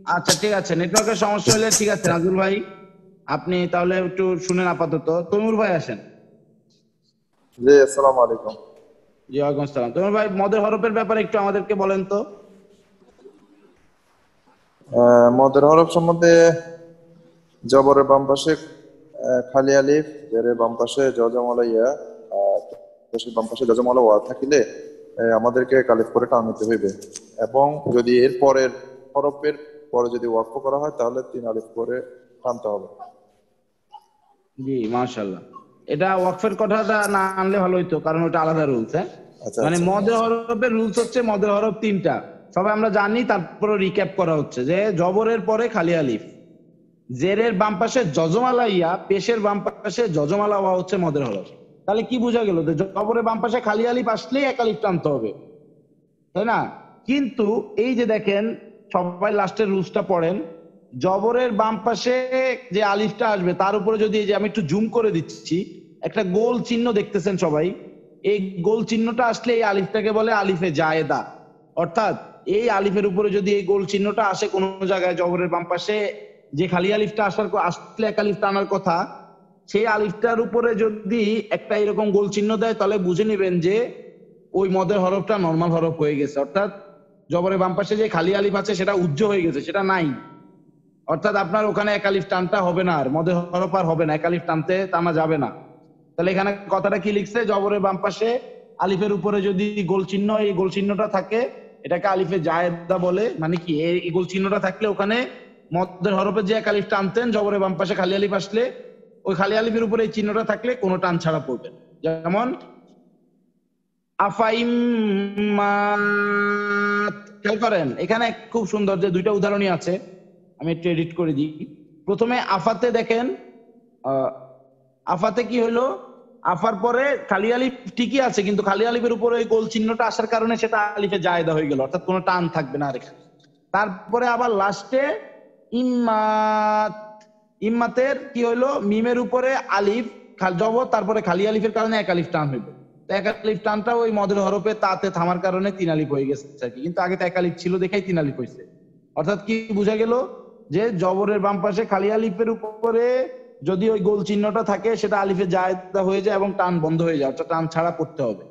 আচ্ছা ঠিক আছে, নেটওয়ার্কের সমস্যা হলে ঠিক আছে নাজমুল ভাই, আপনি তাহলে একটু শুনেন আপাতত। তৈমুর ভাই আসেন। জি আসসালামু আলাইকুম। জি ওয়ালাইকুম আসসালাম। তৈমুর ভাই, মদের হরফের ব্যাপারে একটু আমাদেরকে বলেন তো। মদের হরফ সম্বন্ধে জবরের বাম পাশে খালি আলিফ, জেরের বাম পাশে জজমলা ইয়া, আর পেশের বাম পাশে জজমলা ওয়া থাকিলে আমাদেরকে কালিফ করে টান নিতে হইবে। এবং যদি এর পরের হরফের পরে যদি ওয়াকফ করা হয় তাহলে 3 আলিফ করে টানতে হবে। জি মাশাআল্লাহ। এটা ওয়াকফের কথাটা না আনলে ভালো হইতো, কারণ ওটা আলাদা রুলস। হ্যাঁ, আচ্ছা, মানে আচ্ছা। মদের হরফের রুলস হচ্ছে মদের হরফ 3টা, সবাই আমরা জানি। তারপরে রিক্যাপ করা হচ্ছে যে জবরের পরে খালি আলিফ, জেরের বাম পাশে জজমালা ইয়া, পেশের বাম পাশে জজমালা ওয়া হচ্ছে মদের হরফ। তাহলে কি বোঝা গেল? যে জবরের বাম পাশে খালি আলিফ আসলেই এক আলিফ টানতে হবে, তাই না? কিন্তু এই যে দেখেন, সবাই লাস্টের রুলসটা পড়েন। জবরের বাম পাশে যে আলিফটা আসবে তার উপরে যদি, এই যে আমি একটু জুম করে দিচ্ছি, একটা গোল চিহ্ন দেখতেছেন সবাই, এই গোল চিহ্নটা আসলে এই আলিফটাকে বলে আলিফে জায়েদা। অর্থাৎ এই আলিফের উপরে যদি এই গোল চিহ্নটা আসে কোন জায়গায়, জবরের বাম পাশে যে খালি আলিফটা আসলে এক আলিফ টানার কথা, সেই আলিফটার উপরে যদি একটা এরকম গোল চিহ্ন দেয়, তাহলে বুঝে নেবেন যে ওই মদের হরফটা নরমাল হরফ হয়ে গেছে, অর্থাৎ জবরের বাম পাশে যে খালি আলিফ আছে সেটা উজ্জ হয়ে গেছে, সেটা নাই। অর্থাৎ আপনার ওখানে এক আলিফ টানটা হবে না, আর মদের হরফ আর হবে না, এক আলিফ টানা যাবে না। তাহলে এখানে কথাটা কি লিখছে, জবরের বাম পাশে আলিফের উপরে যদি গোল চিহ্ন, এই গোল চিহ্নটা থাকে এটাকে আলিফে জায়েদা বলে। মানে কি, এই গোল চিহ্নটা থাকলে ওখানে মদের হরফে যে এক আলিফ টানতেন, জবরের বাম পাশে খালি আলিফ আসলে ওই খালি আলিফের উপরে এই চিহ্নটা থাকলে কোনো টান ছাড়া পড়বে। যেমন আফাইম্মাত, খেয়াল করেন এখানে খুব সুন্দর যে দুইটা উদাহরণই আছে, আমি একটু এডিট করে দিই। প্রথমে আফাতে দেখেন, আফাতে কি হইলো, আফার পরে খালি আলিফ ঠিকই আছে, কিন্তু খালি আলিফের উপরে ওই গোল চিহ্নটা আসার কারণে সেটা আলিফে জায়েদা হয়ে গেল, অর্থাৎ কোনো টান থাকবে না আর এখানে। তারপরে আবার লাস্টে ইম্মাত, ইম্মাতের কি হইলো, মিমের উপরে আলিফ জবর, তারপরে খালি আলিফের কারণে এক আলিফ টান হইলো। এক আলিফ টানটা ওই মদের হরফে তাতে থামার কারণে 3 আলিফ হয়ে গেছে আর কি, কিন্তু আগে তো এক আলিফ ছিল দেখাই 3 আলিফ হয়েছে। অর্থাৎ কি বোঝা গেল, যে জবরের বাম পাশে খালি আলিফের উপরে যদি ওই গোল চিহ্নটা থাকে সেটা আলিফে জায়েদা হয়ে যায় এবং টান বন্ধ হয়ে যায়, অর্থাৎ টান ছাড়া পড়তে হবে।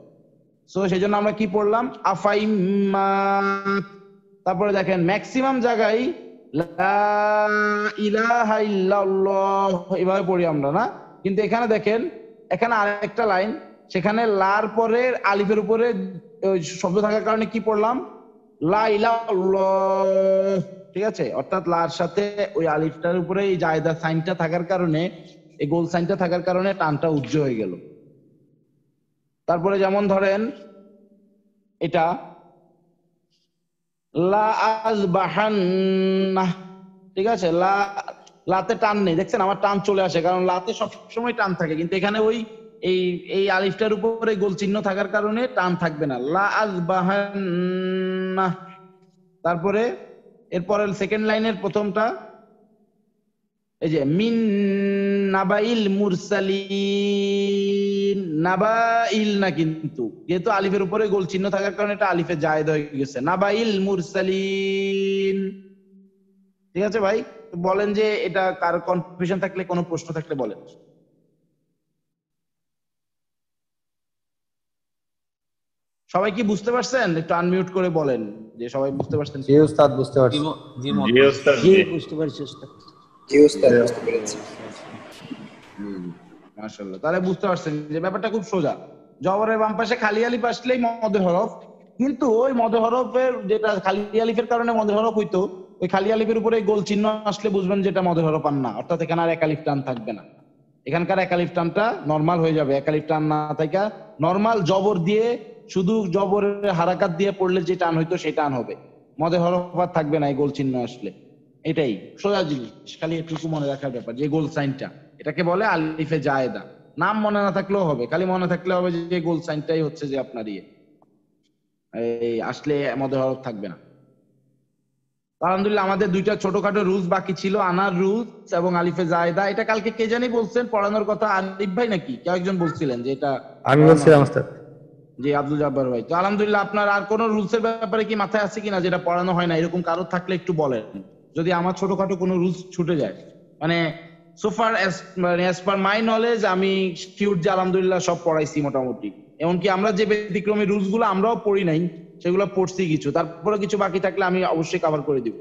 সো সেই জন্য আমরা কি পড়লাম, আফাইম্মাত। তারপরে দেখেন ম্যাক্সিমাম জায়গায় লা ইলাহা ইল্লাল্লাহ এভাবে পড়ি আমরা না, কিন্তু এখানে দেখেন এখানে আরেকটা লাইন, সেখানে লার পরে আলিফের উপরে ওই শব্দ থাকার কারণে কি পড়লাম, লা ইলাহাল্লাহ, ঠিক আছে। অর্থাৎ লার সাথে ওই আলিফটার উপরে এই জায়েদা সাইনটা থাকার কারণে, এই গোল সাইনটা থাকার কারণে টানটা উজ্জ হয়ে গেল। তারপরে যেমন ধরেন এটা লা আযবাহান্না, ঠিক আছে, লাতে টান নেই, দেখছেন আমার টান চলে আসে, কারণ লাতে সবসময় টান থাকে, কিন্তু এখানে ওই এই আলিফটার উপরে গোল চিহ্ন থাকার কারণে টান থাকবে না, লা আযবাহান্না। তারপরে এরপরে সেকেন্ড লাইনের প্রথমটা, এই যে মিন নাবাইল মুরসালিন, নাবাইল না, কিন্তু যেহেতু আলিফের উপরে গোল চিহ্ন থাকার কারণে এটা আলিফে জায়েদ হয়ে গেছে, নাবাইল মুরসালিন। ঠিক আছে ভাই, বলেন যে এটা কারো কনফিউশন থাকলে, কোনো প্রশ্ন থাকলে বলেন। সবাই কি বুঝতে পারছেন? একটু আনমিউট করে বলেন যে সবাই বুঝতে পারছেন। জি উস্তাদ বুঝতে পারছি। জি উস্তাদ, জি বুঝতে পারছি উস্তাদ। জি উস্তাদ বুঝতে পেরেছি। মাশাআল্লাহ, তাহলে বুঝতে পারছেন যে ব্যাপারটা খুব সোজা। জবরের বাম পাশে খালি আলিফ আসলেই মদের হরফ, কিন্তু ওই মদের হরফের যেটা খালি আলিফের কারণে মদের হরফ হইতো, ওই খালি আলিফের উপরে গোল চিহ্ন আসলে বুঝবেন যেটা মদের হরফ আর না, অর্থাৎ এখানে আর এক আলিফ টান থাকবে না। এখানকার এক আলিফ টানটা নরমাল হয়ে যাবে, এক আলিফ টান না থাকা নরমাল জবর দিয়ে, শুধু জবরের হারাকাত দিয়ে পড়লে যে টান হইতো সেই টান হবে, মদের হরফ আর থাকবে না এই গোল চিহ্ন আসলে। এটাই সোজা জিনিস, খালি এটুকু মনে রাখার ব্যাপার যে গোল সাইনটা, এটাকে বলে আলিফে জায়েদা। নাম মনে না থাকলেও হবে, খালি মনে থাকলে হবে যে গোল সাইনটাই হচ্ছে যে আপনার এই আসলে মদের হরফ থাকবে না। আলহামদুলিল্লাহ, আমাদের দুইটা ছোটখাটো রুলস বাকি ছিল, আনার রুলস এবং আলিফে জায়েদা। এটা কালকে কে জানি বলছেন পড়ানোর কথা, আরিফ ভাই নাকি কেউ একজন বলছিলেন যে এটা? আমি বলছিলাম ওস্তাদ। জি, আব্দুল জব্বার ভাই। তো আলহামদুলিল্লাহ, আপনার আর কোন রুলসের ব্যাপারে কি মাথায় আছে কিনা যেটা পড়ানো হয় না, এরকম কারো থাকলে একটু বলেন, যদি আমার ছোটখাটো কোনো রুলস ছুটে যায়। মানে সোফার অ্যাজ পার মাই নলেজ আমি শিওর যে আলহামদুলিল্লাহ সব পড়াইছি মোটামুটি। এমনকি আমরা যে ব্যতিক্রমী রুলস গুলো আমরাও পড়ি নাই, সেগুলো পড়ছি কিছু, তারপরে কিছু বাকি থাকলে আমি অবশ্যই কভার করে দিব।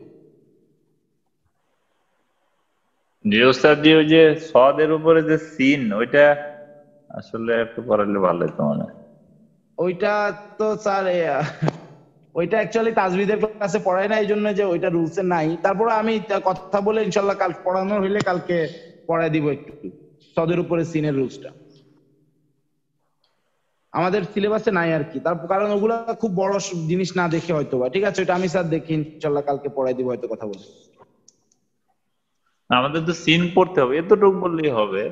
জি ওস্তাদ জি, ওই যে সদের উপরে যে সিন, ওইটা আসলে একটু পড়ালে ভালো হতো মনে হয়। ওইটা তো স্যার ওইটা অ্যাকচুয়ালি তাজবিদের ক্লাসে পড়ায় না, এই জন্য যে ওইটা রুলসে নাই। তারপরে আমি কথা বলে ইনশাল্লাহ কাল পড়ানো হইলে কালকে পড়ায় দিব একটু সদের উপরে সিনের রুলসটা। আমাদের সিলেবাসে নাই আর কি, তার কারণ ওগুলা খুব বড় জিনিস না দেখে হয়তো বা। ঠিক আছে, ওইটা আমি স্যার দেখি ইনশাল্লাহ কালকে পড়ায় দিব হয়তো, কথা বলে। আমাদের তো সিন পড়তে হবে, এতটুকু বললেই হবে।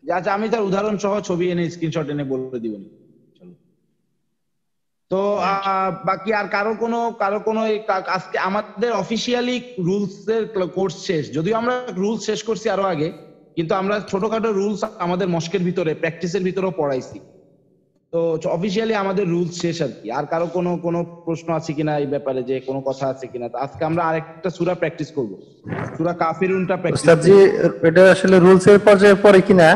আচ্ছা, আমি তার উদাহরণ সহ ছবি এনে স্ক্রিনশট এনে বলে দিব। তো বাকি আর কারো কোনো আজকে আমাদের অফিসিয়ালি রুলস এর কোর্স শেষ, যদিও আমরা রুলস শেষ করছি আরো আগে, কিন্তু আমরা ছোটখাটো রুলস আমাদের মস্কের ভিতরে প্র্যাকটিসের ভিতরেও পড়াইছি। তো অফিসিয়ালি আমাদের রুলস শেষ আর কি। আর কারো কোনো প্রশ্ন আছে কিনা এই ব্যাপারে, যে কোনো কথা আছে কিনা? আজকে আমরা আরেকটা সূরা প্র্যাকটিস করব, সূরা কাফিরুনটা প্র্যাকটিস। ওস্তাদ জি, এটা আসলে রুলস এর পর্যায়ে পড়ে কিনা,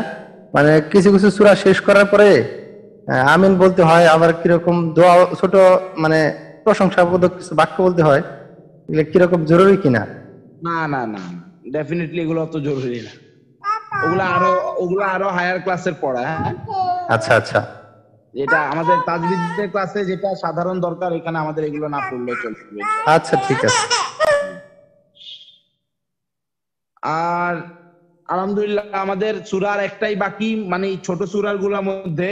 মানে কিছু কিছু সূরা শেষ করার পরে আমিন বলতে হয়, আবার কিরকম দোয়া ছোট মানে প্রশংসাবোধক কিছু বাক্য বলতে হয়, এগুলো কিরকম জরুরি কিনা? না না না, ডেফিনেটলি এগুলো অত জরুরি না, ওগুলো আরো হায়ার ক্লাসের পড়া। হ্যাঁ, আচ্ছা আচ্ছা, এটা আমাদের তাজবিদের ক্লাসে যেটা সাধারণ দরকার, এখানে আমাদের এগুলো না পড়লেও চলবে। আচ্ছা ঠিক আছে। আর আলহামদুলিল্লাহ আমাদের সূরার একটাই বাকি, মানে ছোট সূরার গুলোর মধ্যে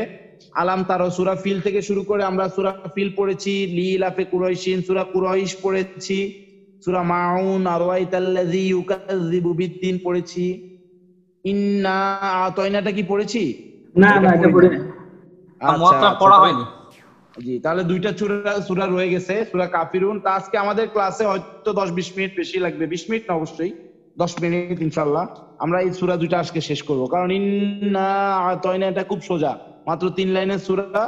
আলাম তারো, সূরা ফিল থেকে শুরু করে আমরা সূরা ফিল পড়েছি, লিলাফে কুরাইশিন, সূরা কুরাইশ পড়েছি, সূরা মাউন, আরওয়াইতাল্লাযী ইউকাযযিবু বিদ্দিন পড়েছি, ইন্না আতাইনাটা কি পড়েছি? না না, এটা পড়ি না। মুয়াত্তাল পড়া হয়নি। জি, তাহলে দুইটা সূরা রয়ে গেছে, সূরা কাফিরুন। তা আজকে আমাদের ক্লাসে হয়তো 10-20 মিনিট বেশি লাগবে, 20 মিনিট না অবশ্যই 10 মিনিট ইনশাআল্লাহ আমরা এই সূরা দুইটা আজকে শেষ করব, কারণ ইন্না আতাইনা এটা খুব সোজা, মাত্র 3 লাইনের সূরা,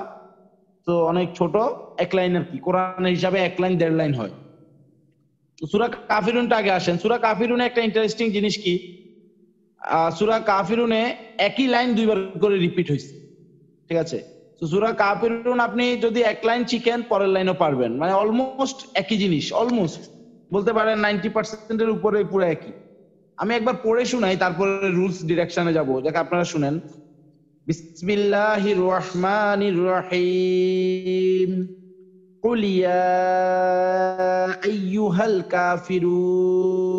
তো অনেক ছোট, এক লাইনের কি কোরআনের হিসাবে 1 লাইন 1.5 লাইন হয়। তো সূরা কাফিরুনটা আগে আসেন। সূরা কাফিরুনে একটা ইন্টারেস্টিং জিনিস কি, সূরা কাফিরুনে একই লাইন 2 বার করে রিপিট হয়েছে, ঠিক আছে? তো সূরা কাফিরুন আপনি যদি 1 লাইন শিখেন, পরের লাইনও পারবেন, মানে অলমোস্ট একই জিনিস, অলমোস্ট বলতে পারেন 90% এর উপরে পুরো একই। আমি একবার পড়ে শোনাই, তারপরে রুলস ডিরেকশনে যাব, যাকে আপনারা শুনেন। বিসমিল্লাহির রহমানির রহিম, কুল ইয়া আইয়ুহাল কাফিরুন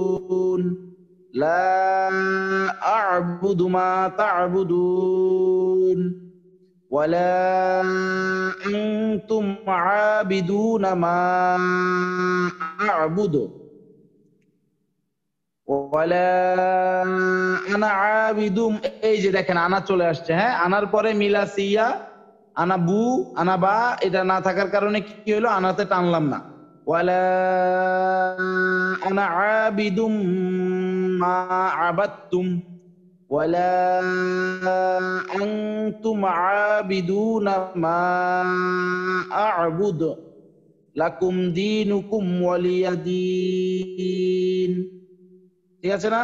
লা আ'বুদু মা তা'বুদুন ওয়ালা আনতুম আবিদুনা মা আ'বুদু ওয়ালা আনা আবিদুম। এই যে দেখেন আনা চলে আসছে, হ্যাঁ, আনার পরে মিলাসিয়া, আনা বু, আনা বা, এটা না থাকার কারণে কি হলো, আনাতে টানলাম না। ওয়ালা আনা আবিদুম মা আবাদতুম ওয়ালা আনতুম আবিদুনা মা আ'বুদু লাকুম দীনুকুম ওয়ালিয়া দীন। ঠিক আছে না?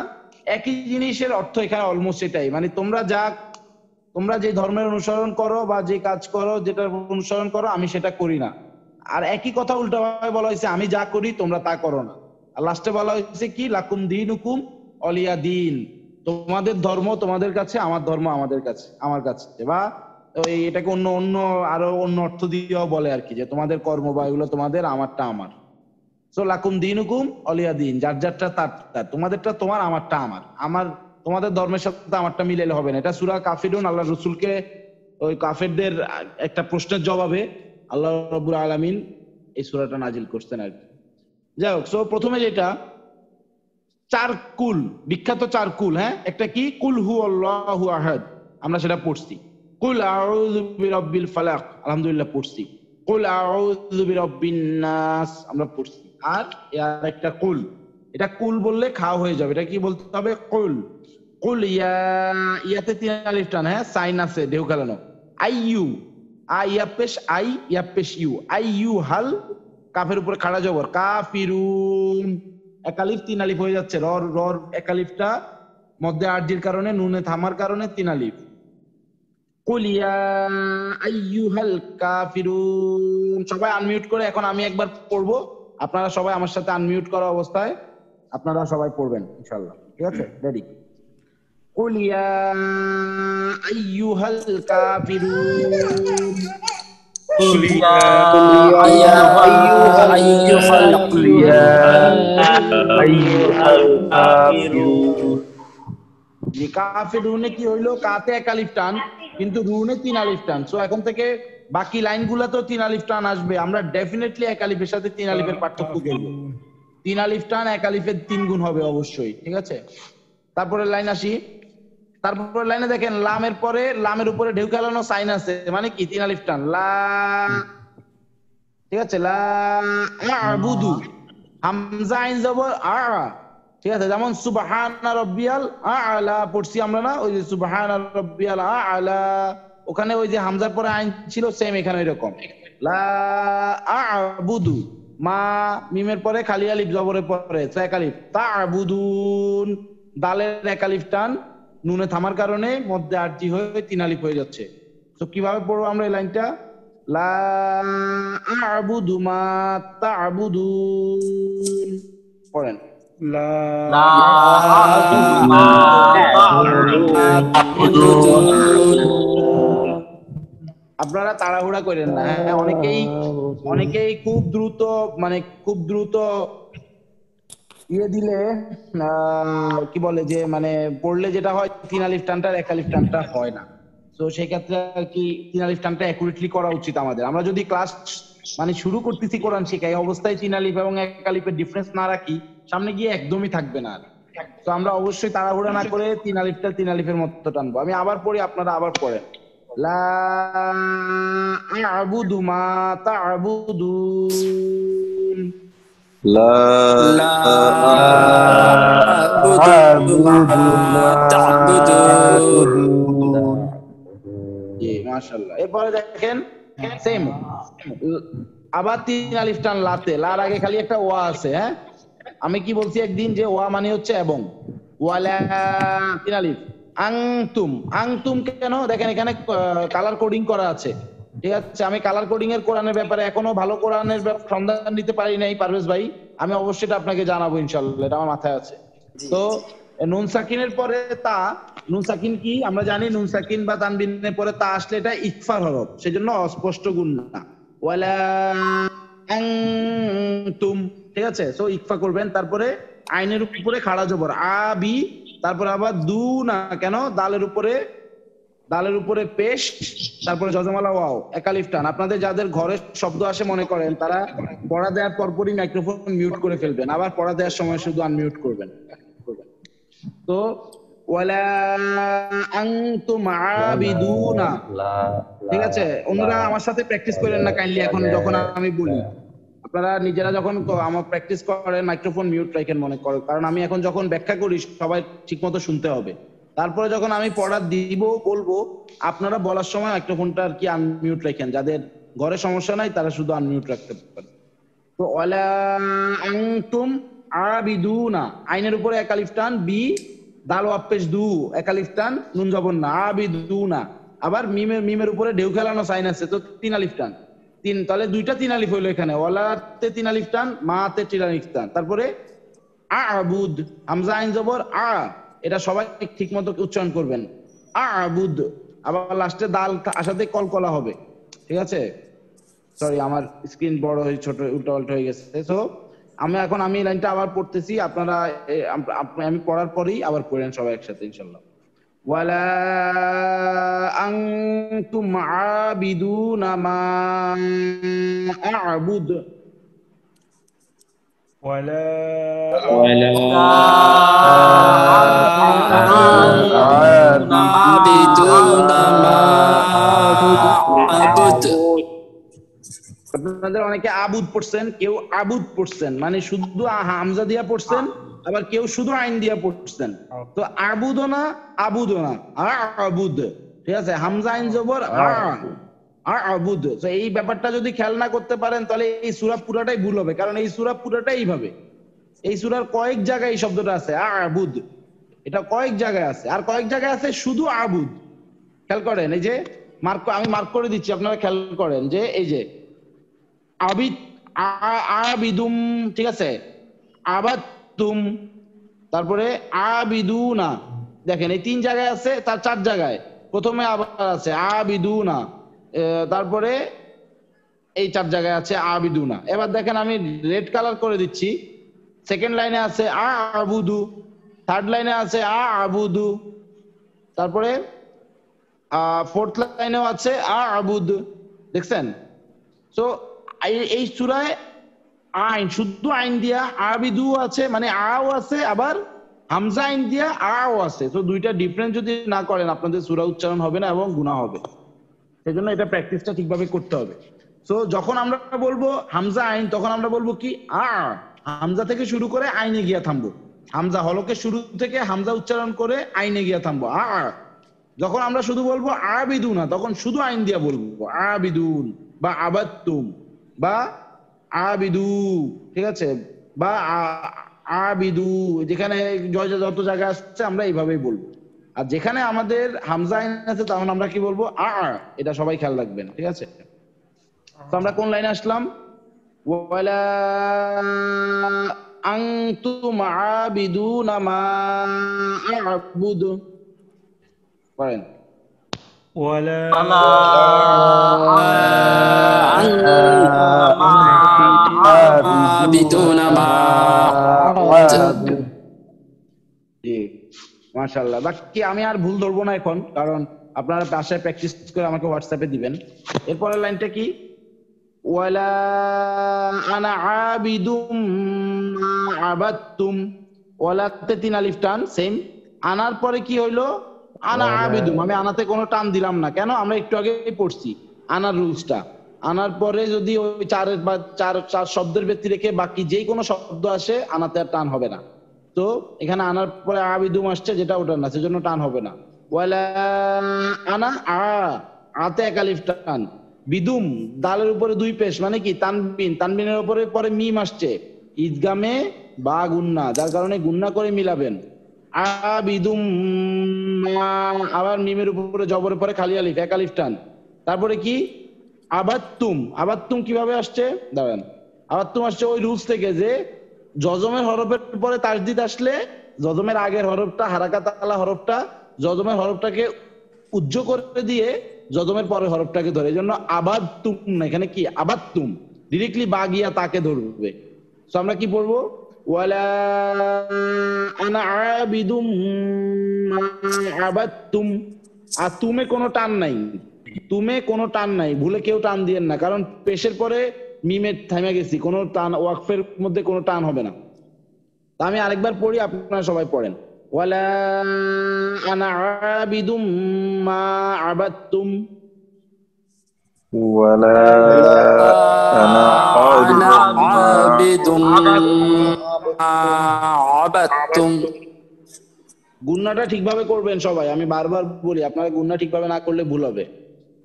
একই জিনিসের অর্থ এখানে অলমোস্ট এটাই, মানে তোমরা যে ধর্মের অনুসরণ করো বা যে কাজ করো, যেটা অনুসরণ করো, আমি সেটা করি না। আর একই কথা উল্টাভাবে বলা হয়েছে, আমি যা করি তোমরা তা করো না। আর লাস্টে বলা হয়েছে কি, লাকুম দীনুকুম ওয়ালিয়া দীন, তোমাদের ধর্ম তোমাদের কাছে, আমার ধর্ম আমাদের কাছে, আমার কাছে। বা এটাকে আরো অন্য অর্থ দিয়েও বলে আর কি, যে তোমাদের কর্ম বা এগুলো তোমাদের, আমারটা আমার। সো লাকুম দীনুকুম ওয়ালিয়া দীন, যার যারটা তার, তোমাদেরটা তোমার, আমারটা আমার। তোমাদের ধর্মের সাথে আমারটা মিলাইলে হবে না। এটা সূরা কাফিরুন, আল্লাহ রাসূলকে ওই কাফেরদের একটা প্রশ্নের জবাবে আল্লাহ রাব্বুল আলামিন এই সূরাটা নাজিল করতেন আর কি। যাই হোক, সো প্রথমে যেটা 4 কুল, বিখ্যাত 4 কুল, হ্যাঁ, একটা কি, কুল হু আল্লাহু আহাদ, আমরা সেটা পড়ছি। কুল আউযু বিরাব্বিল ফালাক, আলহামদুলিল্লাহ পড়ছি। কুল আউযু বিরাব্বিন নাস, আমরা পড়ছি। আর একটা কুল, এটা কুল বললে খাওয়া হয়ে যাবে, এটা কি বলতে হবে, কুল। কুল ইয়াতে 3 আলিফ টান, হ্যাঁ, সাইন আছে, ঢেউ খেলানো। আইয়ু, ইয়া পেশ আই, ইয়া পেশ ইউ, আইয়ু হাল, কাফের উপরে খাড়া জবর, কাফিরুন, 1 আলিফ 3 আলিফ হয়ে যাচ্ছে, রর 1 আলিফটা মধ্যে আরজির কারণে, নুনে থামার কারণে 3 আলিফ। কুল ইয়া আইয়ুহাল কাফিরুন। সবাই আনমিউট করে এখন আমি একবার পড়বো, আপনারা সবাই আমার সাথে আনমিউট করা অবস্থায় আপনারা সবাই পড়বেন ইনশাআল্লাহ, ঠিক আছে? রেডি? কুল ইয়া আইয়ুহাল কাফিরুন, কুল ইয়া আইয়ুহাল কাফিরুন। যে কাফিরুনে কি হইলো, কাতে 1 আলিফ টান, কিন্তু রুনে 3 আলিফ টান। সো এখন থেকে বাকি লাইনগুলোতেও 3 আলিফ টান আসবে। আমরা ডেফিনেটলি 1 আলিফের সাথে 3 আলিফের পার্থক্য করব। 3 আলিফ টান 1 আলিফের 3 গুণ হবে অবশ্যই, ঠিক আছে? তারপরে লাইন আসি। তারপরে লাইনে দেখেন লামের পরে, লামের উপরে ঢেউ খেলানো সাইন আছে, মানে কি 3 আলিফ টান, লা, ঠিক আছে? লা আ'বুদু, হামজা আইন জবর আ, ঠিক আছে? যেমন সুবহানা রাব্বিয়াল আ'লা পড়ছি আমরা না, ওই যে সুবহানা রাব্বিয়াল আ'লা, ওখানে ওই যে হামজার পরে আইন ছিল, সেম এখানে এরকম। লা আ'বুদু, মা মিমের পরে খালি আলিফ জবরের পরে 1 আলিফ, তা'বুদুন, দালের 1 আলিফ টান, নুনে থামার কারণে মধ্যে আরজি হয়ে 3 আলিফ হয়ে যাচ্ছে। তো কিভাবে পড়বো আমরা এই লাইনটা? লা আ'বুদু মা তা'বুদুন। পড়েন। লা লা আ'বুদু মা আপনারা তাড়াহুড়া করেন না, হ্যাঁ? অনেকেই খুব দ্রুত দিলে কি বলে যে মানে পড়লে যেটা হয় 3 আলিফ টানটা আর 1 আলিফ টানটা হয় না। তো সেই ক্ষেত্রে আর কি 3 আলিফ টানটা অ্যাকুরেটলি করা উচিত আমাদের। আমরা যদি ক্লাস মানে শুরু করতেছি কোরআন শেখা, এই অবস্থায় 3 আলিফ এবং 1 আলিফের ডিফারেন্স না রাখি, সামনে গিয়ে একদমই থাকবে না। তো আমরা অবশ্যই তাড়াহুড়া না করে 3 আলিফটা 3 আলিফের মতো টানবো। আমি আবার পড়ি, আপনারা আবার পড়েন। লা আ'বুদু মা তা'বুদুন। লা আ'বুদু মা তা'বুদুন। জি, মাশাআল্লাহ। এরপরে দেখেন সেম আবার 3 আলিফ টান লাতে, লার আগে খালি একটা ওয়া আছে, হ্যাঁ? আমি কি বলছি একদিন যে ওয়া মানে হচ্ছে এবং, ওয়ালা 3 আলিফ। আনতুম, আনতুম কেন? দেখেন এখানে কালার কোডিং করা আছে, ঠিক আছে? আমি কালার কোডিং এর কোরআনের ব্যাপারে এখনো ভালো কোরআনের সন্ধান দিতে পারি নাই পারভেজ ভাই। আমি অবশ্যই এটা আপনাকে জানাবো ইনশাআল্লাহ, এটা আমার মাথায় আছে। তো নুন সাকিনের পরে তা, নুন সাকিন কি আমরা জানি, নুন সাকিন বা তানবিনের পরে তা আসলে এটা ইকফার হরফ, সেজন্য অস্পষ্ট গুণনা। ওয়ালা আনতুম, ঠিক আছে? সো ইকফা করবেন, তারপরে আইনের উপরে খাড়া জবর আ বি, তারপরে আবার দু না কেন, দালের উপরে পেশ, তারপরে জজমালা ওয়াও, এক আলিফ টান। আপনাদের যাদের ঘরে শব্দ আসে মনে করেন, তারা পড়া দেওয়ার পরপরই মাইক্রোফোন মিউট করে ফেলবেন, আবার পড়া দেওয়ার সময় শুধু আনমিউট করবেন। তো ওয়ালা আনতুম আবিদুনা, ঠিক আছে? অন্যরা আমার সাথে প্র্যাকটিস করেন না কাইন্ডলি, এখন যখন আমি বলি আপনারা নিজেরা যখন আমার প্র্যাকটিস করেন মাইক্রোফোন মিউট রাখেন মনে করেন, কারণ আমি এখন যখন ব্যাখ্যা করি সবাই ঠিকমতো শুনতে হবে। তারপরে যখন আমি পড়া দিব বলবো, আপনারা বলার সময় মাইক্রোফোনটা আর কি আনমিউট রাখেন, যাদের ঘরে সমস্যা নাই তারা শুধু আনমিউট রাখতে পারেন। তো ওয়ালা আনতুম আবিদুনা, আইনের উপরে এক আলিফ টান, বি দাল ওয়াপেশ দু, এক আলিফ টান, নুন জবর না, আবিদুনা। আবার মিমের উপরে ঢেউ খেলানো সাইন আছে, তো 3 আলিফ টান, তাহলে দুইটা 3 আলিফ হইলো এখানে। ওয়ালাতে 3 আলিফ টান, মাতে 3 আলিফ টান, তারপরে আবুদ, হামজা আইন জবর আ, এটা সবাই ঠিক মতো উচ্চারণ করবেন, আবুদ। আবার লাস্টে দাল আসাতে কলকলা হবে, ঠিক আছে? সরি, আমার স্ক্রিন বড় হয়ে ছোট উল্টাপাল্টা হয়ে গেছে। তো আমি লাইনটা আবার পড়তেছি, আপনারা আমি পড়ার পরেই আবার পড়েন সবাই একসাথে ইনশাআল্লাহ। ওয়ালা আনতুম আবিদুনা মা আ'বুদ। ওয়ালা আবিদুনা মা আ'বুদ। আপনাদের অনেকে আবুদ পড়ছেন, কেউ আবুদ পড়ছেন, মানে শুধু হামজা দিয়া পড়ছেন, আবার কেউ শুধু আইন দিয়া পড়ছেন। তো আবুদও না আবুদও না, আবুদ, ঠিক আছে? হামজা আইন জবর আবুদ। তো এই ব্যাপারটা যদি খেয়াল না করতে পারেন তাহলে এই সূরা পুরাটাই ভুল হবে, কারণ এই সূরা পুরাটাই এইভাবে, এই সূরার কয়েক জায়গায় এই শব্দটা আছে আবুদ, এটা কয়েক জায়গায় আছে, আর কয়েক জায়গায় আছে শুধু আবুদ। খেয়াল করেন, এই যে আমি মার্ক করে দিচ্ছি, আপনারা খেয়াল করেন যে এই যে আবিদ আবিদুম, ঠিক আছে? আবাদতুম, তারপরে আবিদুনা, দেখেন এই 3 জায়গায় আছে, তার 4 জায়গায় প্রথমে আবার আছে আবিদুনা, তারপরে এই 4 জায়গায় আছে আবিদুনা। এবার দেখেন আমি রেড কালার করে দিচ্ছি, সেকেন্ড লাইনে আছে আবুদু, থার্ড লাইনে আছে আবুদু, তারপরে ফোর্থ লাইনেও আছে আবুদ, দেখছেন? তো এই সূরায় আইন, শুদ্ধ আইন দিয়া আবিদু আছে, মানে আও আছে, আবার হামজা আইন দিয়া আও আছে। তো দুইটা ডিফারেন্স যদি না করেন আপনাদের সূরা উচ্চারণ হবে না এবং গুনাহ হবে, সেজন্য এটা প্র্যাকটিসটা ঠিকভাবে করতে হবে। সো যখন আমরা বলবো হামজা আইন, তখন আমরা বলবো কি হামজা থেকে শুরু করে আইনে গিয়া থামবো, হামজা হলকের শুরু থেকে হামজা উচ্চারণ করে আইনে গিয়া থামবো। যখন আমরা শুধু বলবো আবিদুনা, তখন শুধু আইন দিয়া বলবো আবিদুন বা আবাদতুম বা আবিদু, ঠিক আছে? বা আবিদু, যেখানে যত জায়গা আসছে আমরা এইভাবেই বলবো। আর যেখানে আমাদের হামজা আইন আছে তখন আমরা কি বলবো আ আ, এটা সবাই খেয়াল রাখবেন, ঠিক আছে? তো আমরা কোন লাইনে আসলাম? ওয়ালা আনতুম আবিদুনা মা আ'বুদু, পড়েন। ولا عابدون ما عبدت জি মাশাআল্লাহ। বাকি আমি আর ভুল ধরবো না এখন, কারণ আপনারা বাসায় প্র্যাকটিস করে আমাকে হোয়াটসঅ্যাপে দিবেন। এরপরের লাইনটা কি? ওয়ালা আনা আবিদুম মা আবাদতুম, ওয়ালাতে 3 আলিফ টান সেম। আনার পরে কি হইলো? আনা আবিদুম, আমি আনাতে কোনো টান দিলাম না, কেন? আমরা একটু আগে পড়ছি আনার রুলসটা। আনার পরে যদি ওই চারের বা চার শব্দের ব্যক্তি রেখে বাকি যেই কোনো শব্দ আসে আনাতে আর টান হবে না। তো এখানে আনার পরে আবিদুম আসছে, যেটা ওটার না, সেজন্য টান হবে না। ওয়ালা আনা আতে 1 আলিফ টান, বিদুম দালের উপরে 2 পেশ, মানে কি তানবিন, তানবিনের উপরে পরে মিম আসছে, ঈদগামে বা গুন্না, যার কারণে গুন্না করে মিলাবেন। আবিদুম আবার মিমের উপরে জবরের পরে খালি আলিফ 1 আলিফ টান। তারপরে কি? আবাত্তুম, আবাত্তুম কিভাবে আসছে? দাঁড়ান, আবাত্তুম আসছে ওই রুলস থেকে যে জজমের হরফের পরে তাসদিদ আসলে জজমের আগের হরফটা, হারাকাত আলা হরফটা, জজমের হরফটাকে উজ্জ করে দিয়ে জজমের পরের হরফটাকে ধরে, এই জন্য আবাদতুম না, এখানে কি আবাদতুম, ডিরেক্টলি বা গিয়া তাকে ধরবে। তো আমরা কি পড়বো? ওয়ালা আনা আবিদুম মা আবাদতুম। আর তুমে কোনো টান নাই, তুমে কোনো টান নাই, ভুলে কেউ টান দিয়েন না, কারণ পেশের পরে মিমে থামে গেছি, কোনো টান, ওয়াকফের মধ্যে কোনো টান হবে না। তা আমি আরেকবার পড়ি, আপনারা সবাই পড়েন। ওয়ালা আনা আবিদুম মা আবাদতুম, ولا أنا عابد ما عبدتم। গুন্নাটা ঠিকভাবে করবেন সবাই, আমি বারবার বলি, আপনারা গুন্না ঠিকভাবে না করলে ভুল হবে।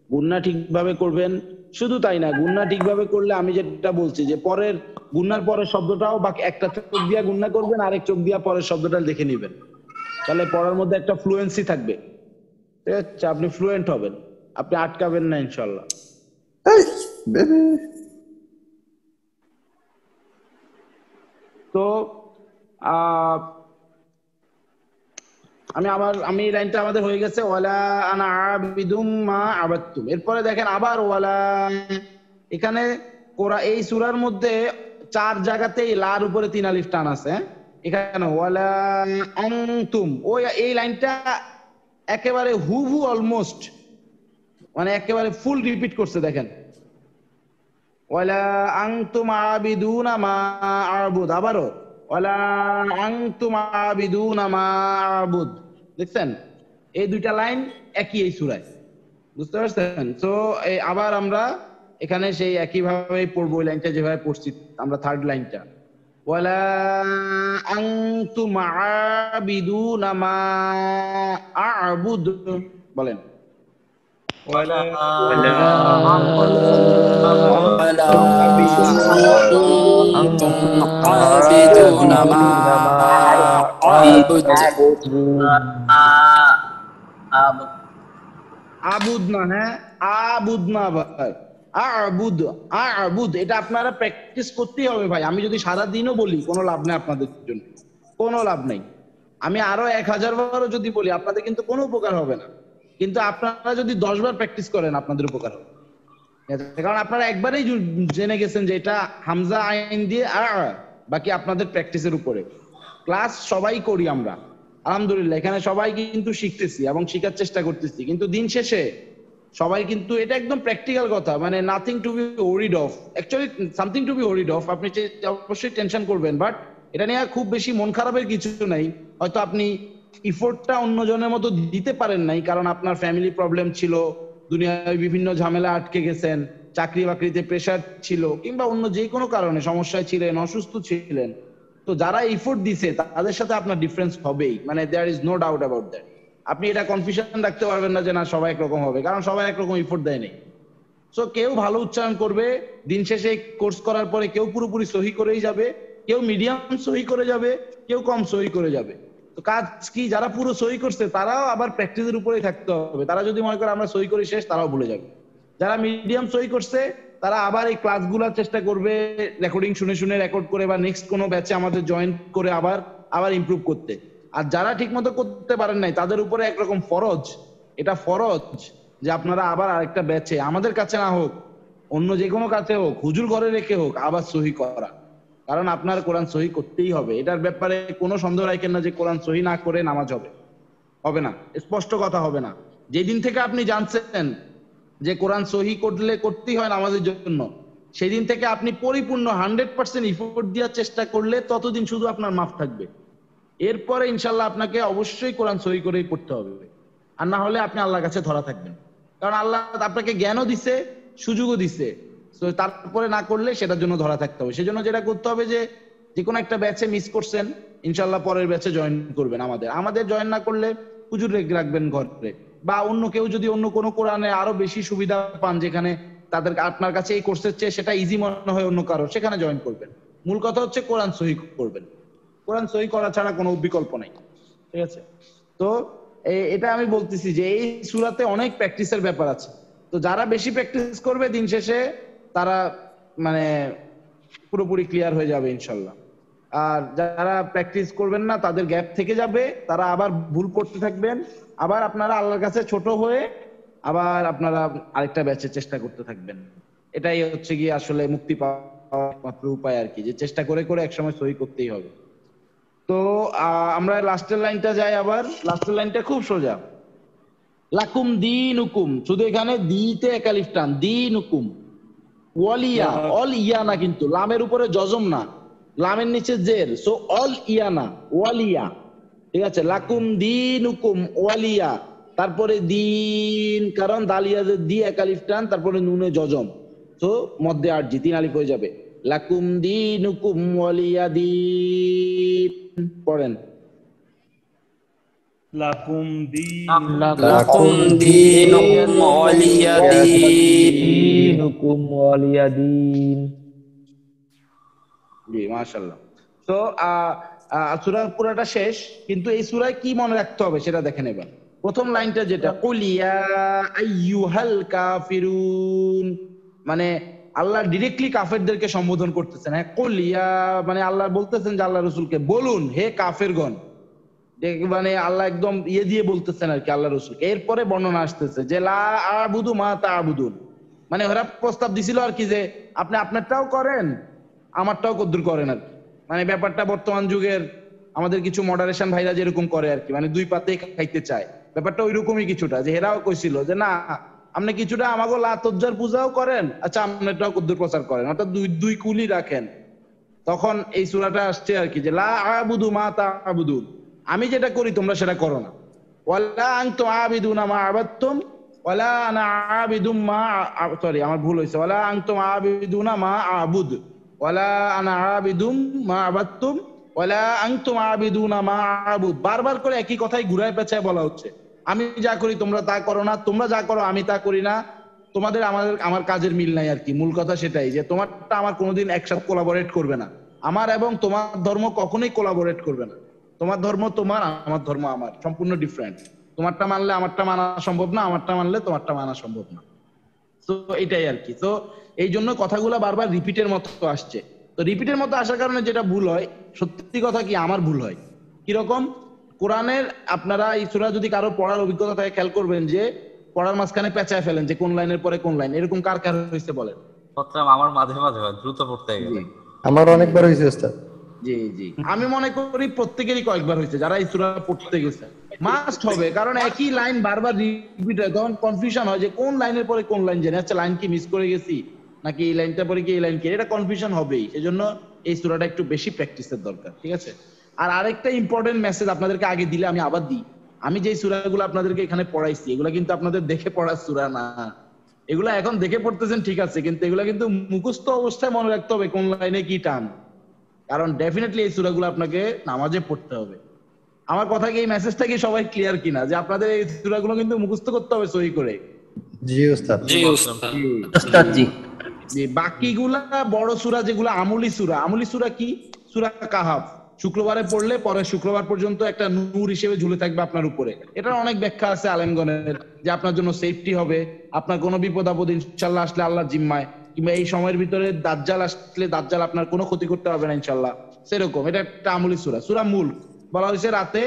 গুন্না ঠিকভাবে করবেন, শুধু তাই না, গুন্না ঠিকভাবে করলে আমি যেটা বলছি যে পরের গুন্নার পরের শব্দটাও বাকি একটা চোখ দিয়া গুন্না করবেন, আরেক চোখ দিয়া পরের শব্দটা দেখে নেবেন, তাহলে পড়ার মধ্যে একটা ফ্লুয়েন্সি থাকবে, ঠিক আছে? আপনি ফ্লুয়েন্ট হবেন, আপনি আটকাবেন না ইনশাল্লাহ। তো আমি এই লাইনটা আমাদের হয়ে গেছে, ওয়ালা আনা আবিদুম মা আবাদতুম। এরপরে দেখেন আবার ওয়ালা, এখানে এই সূরার মধ্যে 4 জায়গাতেই লার উপরে 3 আলিফ টান আছে। এখানে ওয়ালা আনতুম, ওই এই লাইনটা একেবারে হুবহু অলমোস্ট, মানে একেবারে ফুল রিপিট করছে। দেখেন ওয়ালা আনতুম আবিদুনা মা আ'বুদ, আবারও ওয়ালা আনতুম আবিদুনা মা আ'বুদ, দেখছেন? এই 2টা লাইন একই এই সূরায়, বুঝতে পারছেন? তো আবার আমরা এখানে সেই একই ভাবে পড়বো, ওই লাইনটা যেভাবে পড়ছি আমরা, 3rd লাইনটা ওয়ালা আনতুম আবিদুনা মা আ'বুদ, বলেন। ولا أنتم عابدون ما أعبد আবুদ না, হ্যাঁ আবুদ না, ভাই আবুদ, আবুদ, এটা আপনারা প্র্যাকটিস করতেই হবে ভাই। আমি যদি সারা দিনও বলি কোনো লাভ নেই আপনাদের জন্য, কোনো লাভ নেই। আমি আরো 1000 বারও যদি বলি আপনাদের কিন্তু কোনো উপকার হবে না, কিন্তু আপনারা যদি 10 বার প্র্যাকটিস করেন আপনাদের উপকার হবে, কারণ আপনারা একবারেই জেনে গেছেন যে এটা হামজা আইন দিয়ে বাকি আপনাদের প্র্যাকটিসের উপরে। ক্লাস সবাই করি আমরা আলহামদুলিল্লাহ, এখানে সবাই কিন্তু শিখতেছি এবং শেখার চেষ্টা করতেছি, কিন্তু দিন শেষে সবাই কিন্তু, এটা একদম প্র্যাকটিক্যাল কথা, মানে nothing to be worried of, actually something to be worried of. আপনি অবশ্যই টেনশন করবেন, বাট এটা নিয়ে খুব বেশি মন খারাপের কিছু নাই। হয়তো আপনি ইফোর্টটা অন্যজনের মতো দিতে পারেন নাই, কারণ আপনার ফ্যামিলি প্রবলেম ছিল, দুনিয়ায় বিভিন্ন ঝামেলা আটকে গেছেন, চাকরি বাকরিতে প্রেশার ছিল, কিংবা অন্য যে কোনো কারণে সমস্যায় ছিলেন, অসুস্থ ছিলেন। তো যারা ইফোর্ট দিছে তাদের সাথে আপনার ডিফারেন্স হবেই, মানে there is no doubt about that. আপনি এটা কনফিউশন রাখতে পারবেন না যে না সবাই একরকম হবে, কারণ সবাই একরকম ইফোর্ট দেয় নাই। সো কেউ ভালো উচ্চারণ করবে, দিন শেষে কোর্স করার পরে কেউ পুরোপুরি সহি করেই যাবে, কেউ মিডিয়াম সহি করে যাবে, কেউ কম সহি করে যাবে। তো তো কাজ কি, যারা পুরো সহি করছে তারাও আবার প্র্যাকটিসের উপরেই থাকতে হবে। তারা যদি মনে করে আমরা সহি করে শেষ, তারাও ভুলে যাবে। যারা মিডিয়াম সহি করছে তারা আবার এই ক্লাসগুলো চেষ্টা করবে রেকর্ডিং শুনে শুনে রেকর্ড করে, বা নেক্সট কোনো ব্যাচে আমাদের জয়েন করে আবার ইমপ্রুভ করতে। আর যারা ঠিক মতো করতে পারেন নাই তাদের উপরে একরকম ফরজ, এটা ফরজ যে আপনারা আবার আরেকটা ব্যাচে, আমাদের কাছে না হোক অন্য যে কোনো কাছে হোক, হুজুর ঘরে রেখে হোক, আবার সহি করা। কারণ আপনার কোরআন সহি করতেই হবে, এটার ব্যাপারে কোনো সন্দেহ রাখেন না যে কোরআন সহি না করে নামাজ হবে না, স্পষ্ট কথা হবে না। যেদিন থেকে আপনি জানছেন যে কোরআন সহি করতেই হয় নামাজের জন্য, সেদিন থেকে আপনি পরিপূর্ণ 100% ইফোর্ট দেওয়ার চেষ্টা করলে ততদিন শুধু আপনার মাফ থাকবে। এরপরে ইনশাল্লাহ আপনাকে অবশ্যই কোরআন সহি করেই পড়তে হবে, আর না হলে আপনি আল্লাহর কাছে ধরা থাকবেন। কারণ আল্লাহ আপনাকে জ্ঞানও দিছে, সুযোগও দিছে, তারপরে না করলে সেটার জন্য ধরা থাকতে হবে। সেজন্য যেটা করতে হবে যে কোনো একটা ব্যাচে মিস করছেন, ইনশাল্লাহ পরের ব্যাচে জয়েন করবেন। আমাদের জয়েন না করলে হুজুর রাখবেন ঘরে, বা অন্য কেউ যদি অন্য কোনো কোরআনে আরো বেশি সুবিধা পান, যেখানে আপনার কাছে এই কোর্সের চেয়ে সেটা ইজি মনে হয় অন্য কারো, সেখানে জয়েন করবেন। মূল কথা হচ্ছে কোরআন সহি করবেন, কোরআন সহি করা ছাড়া কোনো বিকল্প নাই, ঠিক আছে? তো এটা আমি বলতেছি যে এই সূরাতে অনেক প্র্যাকটিসের ব্যাপার আছে। তো যারা বেশি প্র্যাকটিস করবে দিন শেষে তারা মানে পুরোপুরি ক্লিয়ার হয়ে যাবে ইনশাল্লাহ। আর যারা প্র্যাকটিস করবেন না, তাদের গ্যাপ থেকে যাবে, তারা আবার ভুল করতে থাকবেন, আবার আপনারা আল্লাহর কাছে ছোট হয়ে আবার আপনারা আরেকটা ব্যাচের চেষ্টা করতে থাকবেন। এটাই হচ্ছে গিয়ে আসলে মুক্তি পাওয়ার মাত্র উপায় আর কি, যে চেষ্টা করে করে একসময় সহি করতেই হবে। তো আমরা লাস্টের লাইনটা যাই। আবার লাস্টের লাইনটা খুব সোজা, লাকুম দীনুকুম, শুধু এখানে দিতে একালিফ টান, দীনুকুম। ওয়ালিয়া, অল ইয়া না, কিন্তু লামের উপরে জজম না, লামের নিচে জের, সো অল ইয়া না, ওয়ালিয়া, ঠিক আছে? লাকুম দীনুকুম ওয়ালিয়া, তারপরে দিন, কারণ দালিয়া দি একালিফ টান, তারপরে নুনে জজম, তো মধ্যে আরজি 3 আলিফ হয়ে যাবে। লাকুম দীনুকুম ওয়ালিয়া দিন, পড়েন। লাকুম দীনুকুম ওয়ালিয়া দীন। জি, মাশাআল্লাহ। তো সূরা পুরাটা শেষ, কিন্তু এই সূরায় কি মনে রাখতে হবে সেটা দেখে নেবেন। প্রথম লাইনটা যেটা কুল ইয়া আইয়ুহাল কাফিরুন, মানে আল্লাহ ডিরেক্টলি কাফেরদেরকে সম্বোধন করতেছেন। হ্যাঁ, কুল ইয়া মানে আল্লাহ বলতেছেন যে আল্লাহ রাসূলকে বলুন হে কাফেরগণ, মানে আল্লাহ একদম দিয়ে বলতেছেন আর কি আল্লাহ রাসূলকে। এরপরে বর্ণনা আসতেছে যে লা আবুদু মা তা'বুদুন, মানে ওরা প্রস্তাব দিছিল আর কি যে আপনি আপনারটাও করেন, আমারটাও কদ্দুর করেন আর কি। মানে ব্যাপারটা বর্তমান যুগের আমাদের কিছু মডারেশন ভাইরা যেরকম করে আর কি, মানে দুই পাতে খাইতে চায়, ব্যাপারটা ওইরকমই কিছুটা। যে এরাও কইছিল যে না, আপনি কিছুটা আমাকে লাতজ্জার পূজাও করেন, আচ্ছা আপনারটাও কদ্দুর প্রচার করেন, অর্থাৎ দুই কুলি রাখেন। তখন এই সূরাটা আসছে আর কি যে লা আবুদু মা তা'বুদুন, আমি যেটা করি তোমরা সেটা করো না। ওয়ালা আনতুম আবিদুনা মা আবাদতুম ওয়ালা আনা আবিদুম মা, সরি আমার ভুল হয়েছে, ওয়ালা আনতুম আবিদুনা মা আবুদ ওয়ালা আনা আবিদুম মা আবাদতুম ওয়ালা আনতুম আবিদুনা মা আবুদ। বারবার করে একই কথাই ঘুরায় পেঁচায় বলা হচ্ছে। আমি যা করি তোমরা তা করো না, তোমরা যা করো আমি তা করি না, তোমাদের আমার কাজের মিল নাই আর কি। মূল কথা সেটাই যে তোমারটা আমার কোনোদিন একসাথে কোলাবোরেট করবে না, আমার এবং তোমার ধর্ম কখনোই কোলাবোরেট করবে না। তোমার ধর্ম তোমার, আমার ধর্ম আমার, সম্পূর্ণ ডিফারেন্ট। তোমারটা মানলে আমারটা মানা সম্ভব না, আমারটা মানলে তোমারটা মানা সম্ভব না। তো এটাই আর কি। তো এই জন্য কথাগুলো বারবার রিপিটের মতো আসছে। তো রিপিটের মতো আসার কারণে যেটা ভুল হয়, সত্যি কথা কি আমার ভুল হয় কিরকম, কোরআনের আপনারা এই সূরা যদি কারো পড়ার অভিজ্ঞতা থাকে খেয়াল করবেন যে পড়ার মাঝখানে পেঁচায় ফেলেন যে কোন লাইনের পরে কোন লাইন, এরকম কার কার হয়েছে বলেন? আমার মাঝে মাঝে হয়, দ্রুত পড়তে গেলে। আমার অনেকবার হয়েছে ওস্তাদ। জি জি, আমি মনে করি প্রত্যেকেরই কয়েকবার হয়েছে যারা এই সূরা পড়তে গেছে। মাস্ট হবে, কারণ একই লাইন বারবার রিপিট হয়, তখন কনফিউশন হয় যে কোন লাইনের পরে কোন লাইন, জানি আচ্ছা লাইন কি মিস করে গেছি নাকি এই লাইনটা পরে কি এই লাইন কি, এটা কনফিউশন হবেই। সেজন্য এই সূরাটা একটু বেশি প্র্যাকটিসের দরকার, ঠিক আছে? আর আরেকটা ইম্পর্টেন্ট মেসেজ আপনাদেরকে আগে দিলে আমি আবার দিই, আমি যে সূরাগুলো আপনাদেরকে এখানে পড়াইছি এগুলা কিন্তু আপনাদের দেখে পড়ার সূরা না। এগুলা এখন দেখে পড়তেছেন ঠিক আছে, কিন্তু এগুলা কিন্তু মুখস্থ অবস্থায় মনে রাখতে হবে কোন লাইনে কি টান, কারণ ডেফিনেটলি এই সূরাগুলো আপনাকে নামাজে পড়তে হবে। আমার কথা কি, এই মেসেজটা কি সবাই ক্লিয়ার কিনা যে আপনাদের এই সূরাগুলো কিন্তু মুখস্থ করতে হবে সহি করে? জি ওস্তাদ। জি ওস্তাদ। ওস্তাদ জি। যে বাকিগুলা বড় সূরা যেগুলো আমলি সূরা, আমলি সূরা কি? সূরা কাহাফ, শুক্রবারে পড়লে পরে শুক্রবার পর্যন্ত একটা নূর হিসেবে ঝুলে থাকবে আপনার উপরে। এটার অনেক ব্যাখ্যা আছে আলেমগণের, যে আপনার জন্য সেফটি হবে, আপনার কোনো বিপদ আপদ ইনশাল্লাহ আসলে আল্লাহর জিম্মায়, কিংবা এই সময়ের ভিতরে দাজ্জাল আসলে দাজ্জাল আপনার কোনো ক্ষতি করতে পারবে না ইনশাল্লাহ, সেরকম। এটা একটা আমলি সূরা। সূরা মুলক বলা হয়েছে রাতে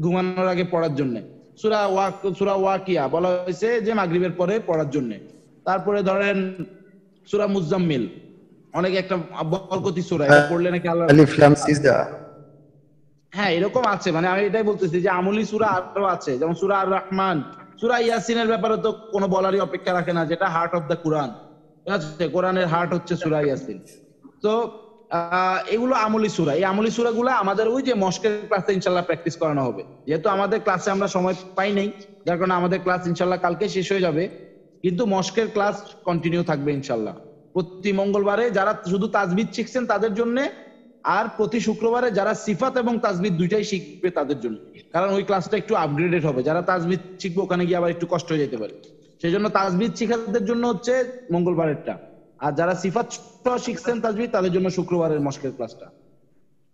ঘুমানোর আগে পড়ার জন্য। সূরা ওয়াকিয়া বলা হয়েছে যে মাগরিবের পরে পড়ার জন্য। তারপরে ধরেন সূরা মুজাম্মিল অনেক একটা বরকতি সূরা, এটা পড়লে নাকি আল্লাহ আলিফ লাম সিজদা। হ্যাঁ এরকম আছে, মানে আমি এটাই বলতেছি যে আমলি সূরা আরো আছে, যেমন সূরা আর রহমান, সূরা ইয়াসিনের ব্যাপারে তো কোনো বলারই অপেক্ষা রাখে না, যেটা হার্ট অফ দ্য কোরআন, ঠিক আছে? কোরআনের হার্ট হচ্ছে সূরা ইয়াসিন। তো এগুলো আমলি সূরা। এই আমলি সূরাগুলো আমাদের ওই যে মস্কের ক্লাসে ইনশাআল্লাহ প্র্যাকটিস করানো হবে। যেহেতু আমাদের ক্লাসে আমরা সময় পাই নাই, যার কারণে আমাদের ক্লাস ইনশাআল্লাহ কালকে শেষ হয়ে যাবে, কিন্তু মস্কের ক্লাস কন্টিনিউ থাকবে ইনশাআল্লাহ প্রতি মঙ্গলবারে। যারা শুধু তাজবিদ শিখছেন তাদের জন্য, আর প্রতি শুক্রবারে যারা সিফাত এবং তাজবিদ দুইটাই শিখবে তাদের জন্য, কারণ ওই ক্লাসটা একটু আপগ্রেডেড হবে। যারা তাজবিদ শিখবে ওখানে গিয়ে আবার একটু কষ্ট হয়ে যেতে পারে, সেই জন্য তাজবিদ শিখাদের জন্য হচ্ছে মঙ্গলবারেরটা, আর যারা সিফাত শিখছেন তাজবিদ তাদের জন্য শুক্রবারের মস্কের ক্লাসটা।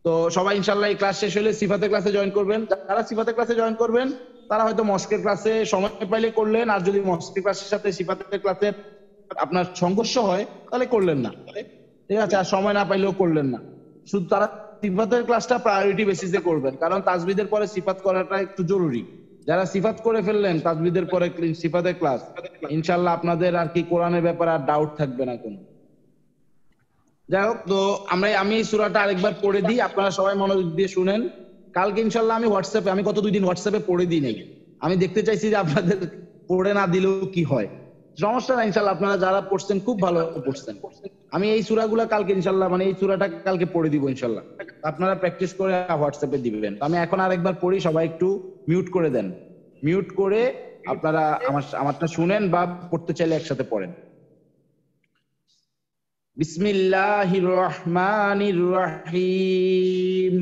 তো সবাই ইনশাআল্লাহ এই ক্লাস শেষ হলে সিফাতের ক্লাসে জয়েন করবেন। যারা সিফাতের ক্লাসে জয়েন করবেন তারা হয়তো মস্কের ক্লাসে সময় পাইলে করলেন, আর যদি মস্কের ক্লাসের সাথে সিফাতের ক্লাসের আপনার সংঘর্ষ হয় তাহলে করলেন না, ঠিক আছে? আর সময় না পাইলেও করলেন না। শুধু তারা সিফাতের ক্লাসটা প্রায়োরিটি বেসিসে করবেন, কারণ তাজবিদের পরে সিফাত করাটা একটু জরুরি। যারা সিফাত করে ফেললেন তাজবিদের পরে সিফাতের ক্লাস, ইনশাআল্লাহ আপনাদের আর কি কোরআনের ব্যাপারে আর ডাউট থাকবে না কোনো। যাই হোক, তো আমি এই সূরাটা আরেকবার পড়ে দিই, আপনারা সবাই মনোযোগ দিয়ে শুনেন। কালকে ইনশাআল্লাহ আমি হোয়াটসঅ্যাপে, আমি গত 2 দিন হোয়াটসঅ্যাপে পড়ে দিই নাই, আমি দেখতে চাইছি যে আপনাদের পড়ে না দিলেও কি হয়। সমস্যা নাই, ইনশাআল্লাহ আপনারা যারা পড়ছেন খুব ভালো পড়ছেন। আমি এই সূরাগুলো কালকে ইনশাআল্লাহ, মানে এই সূরাটা কালকে পড়ে দিব ইনশাআল্লাহ, আপনারা প্র্যাকটিস করে হোয়াটসঅ্যাপে দিবেন। আমি এখন আরেকবার পড়ি, সবাই একটু মিউট করে দেন, মিউট করে আপনারা আমারটা শুনেন বা পড়তে চাইলে একসাথে পড়েন। বিসমিল্লাহির রহমানির রহিম।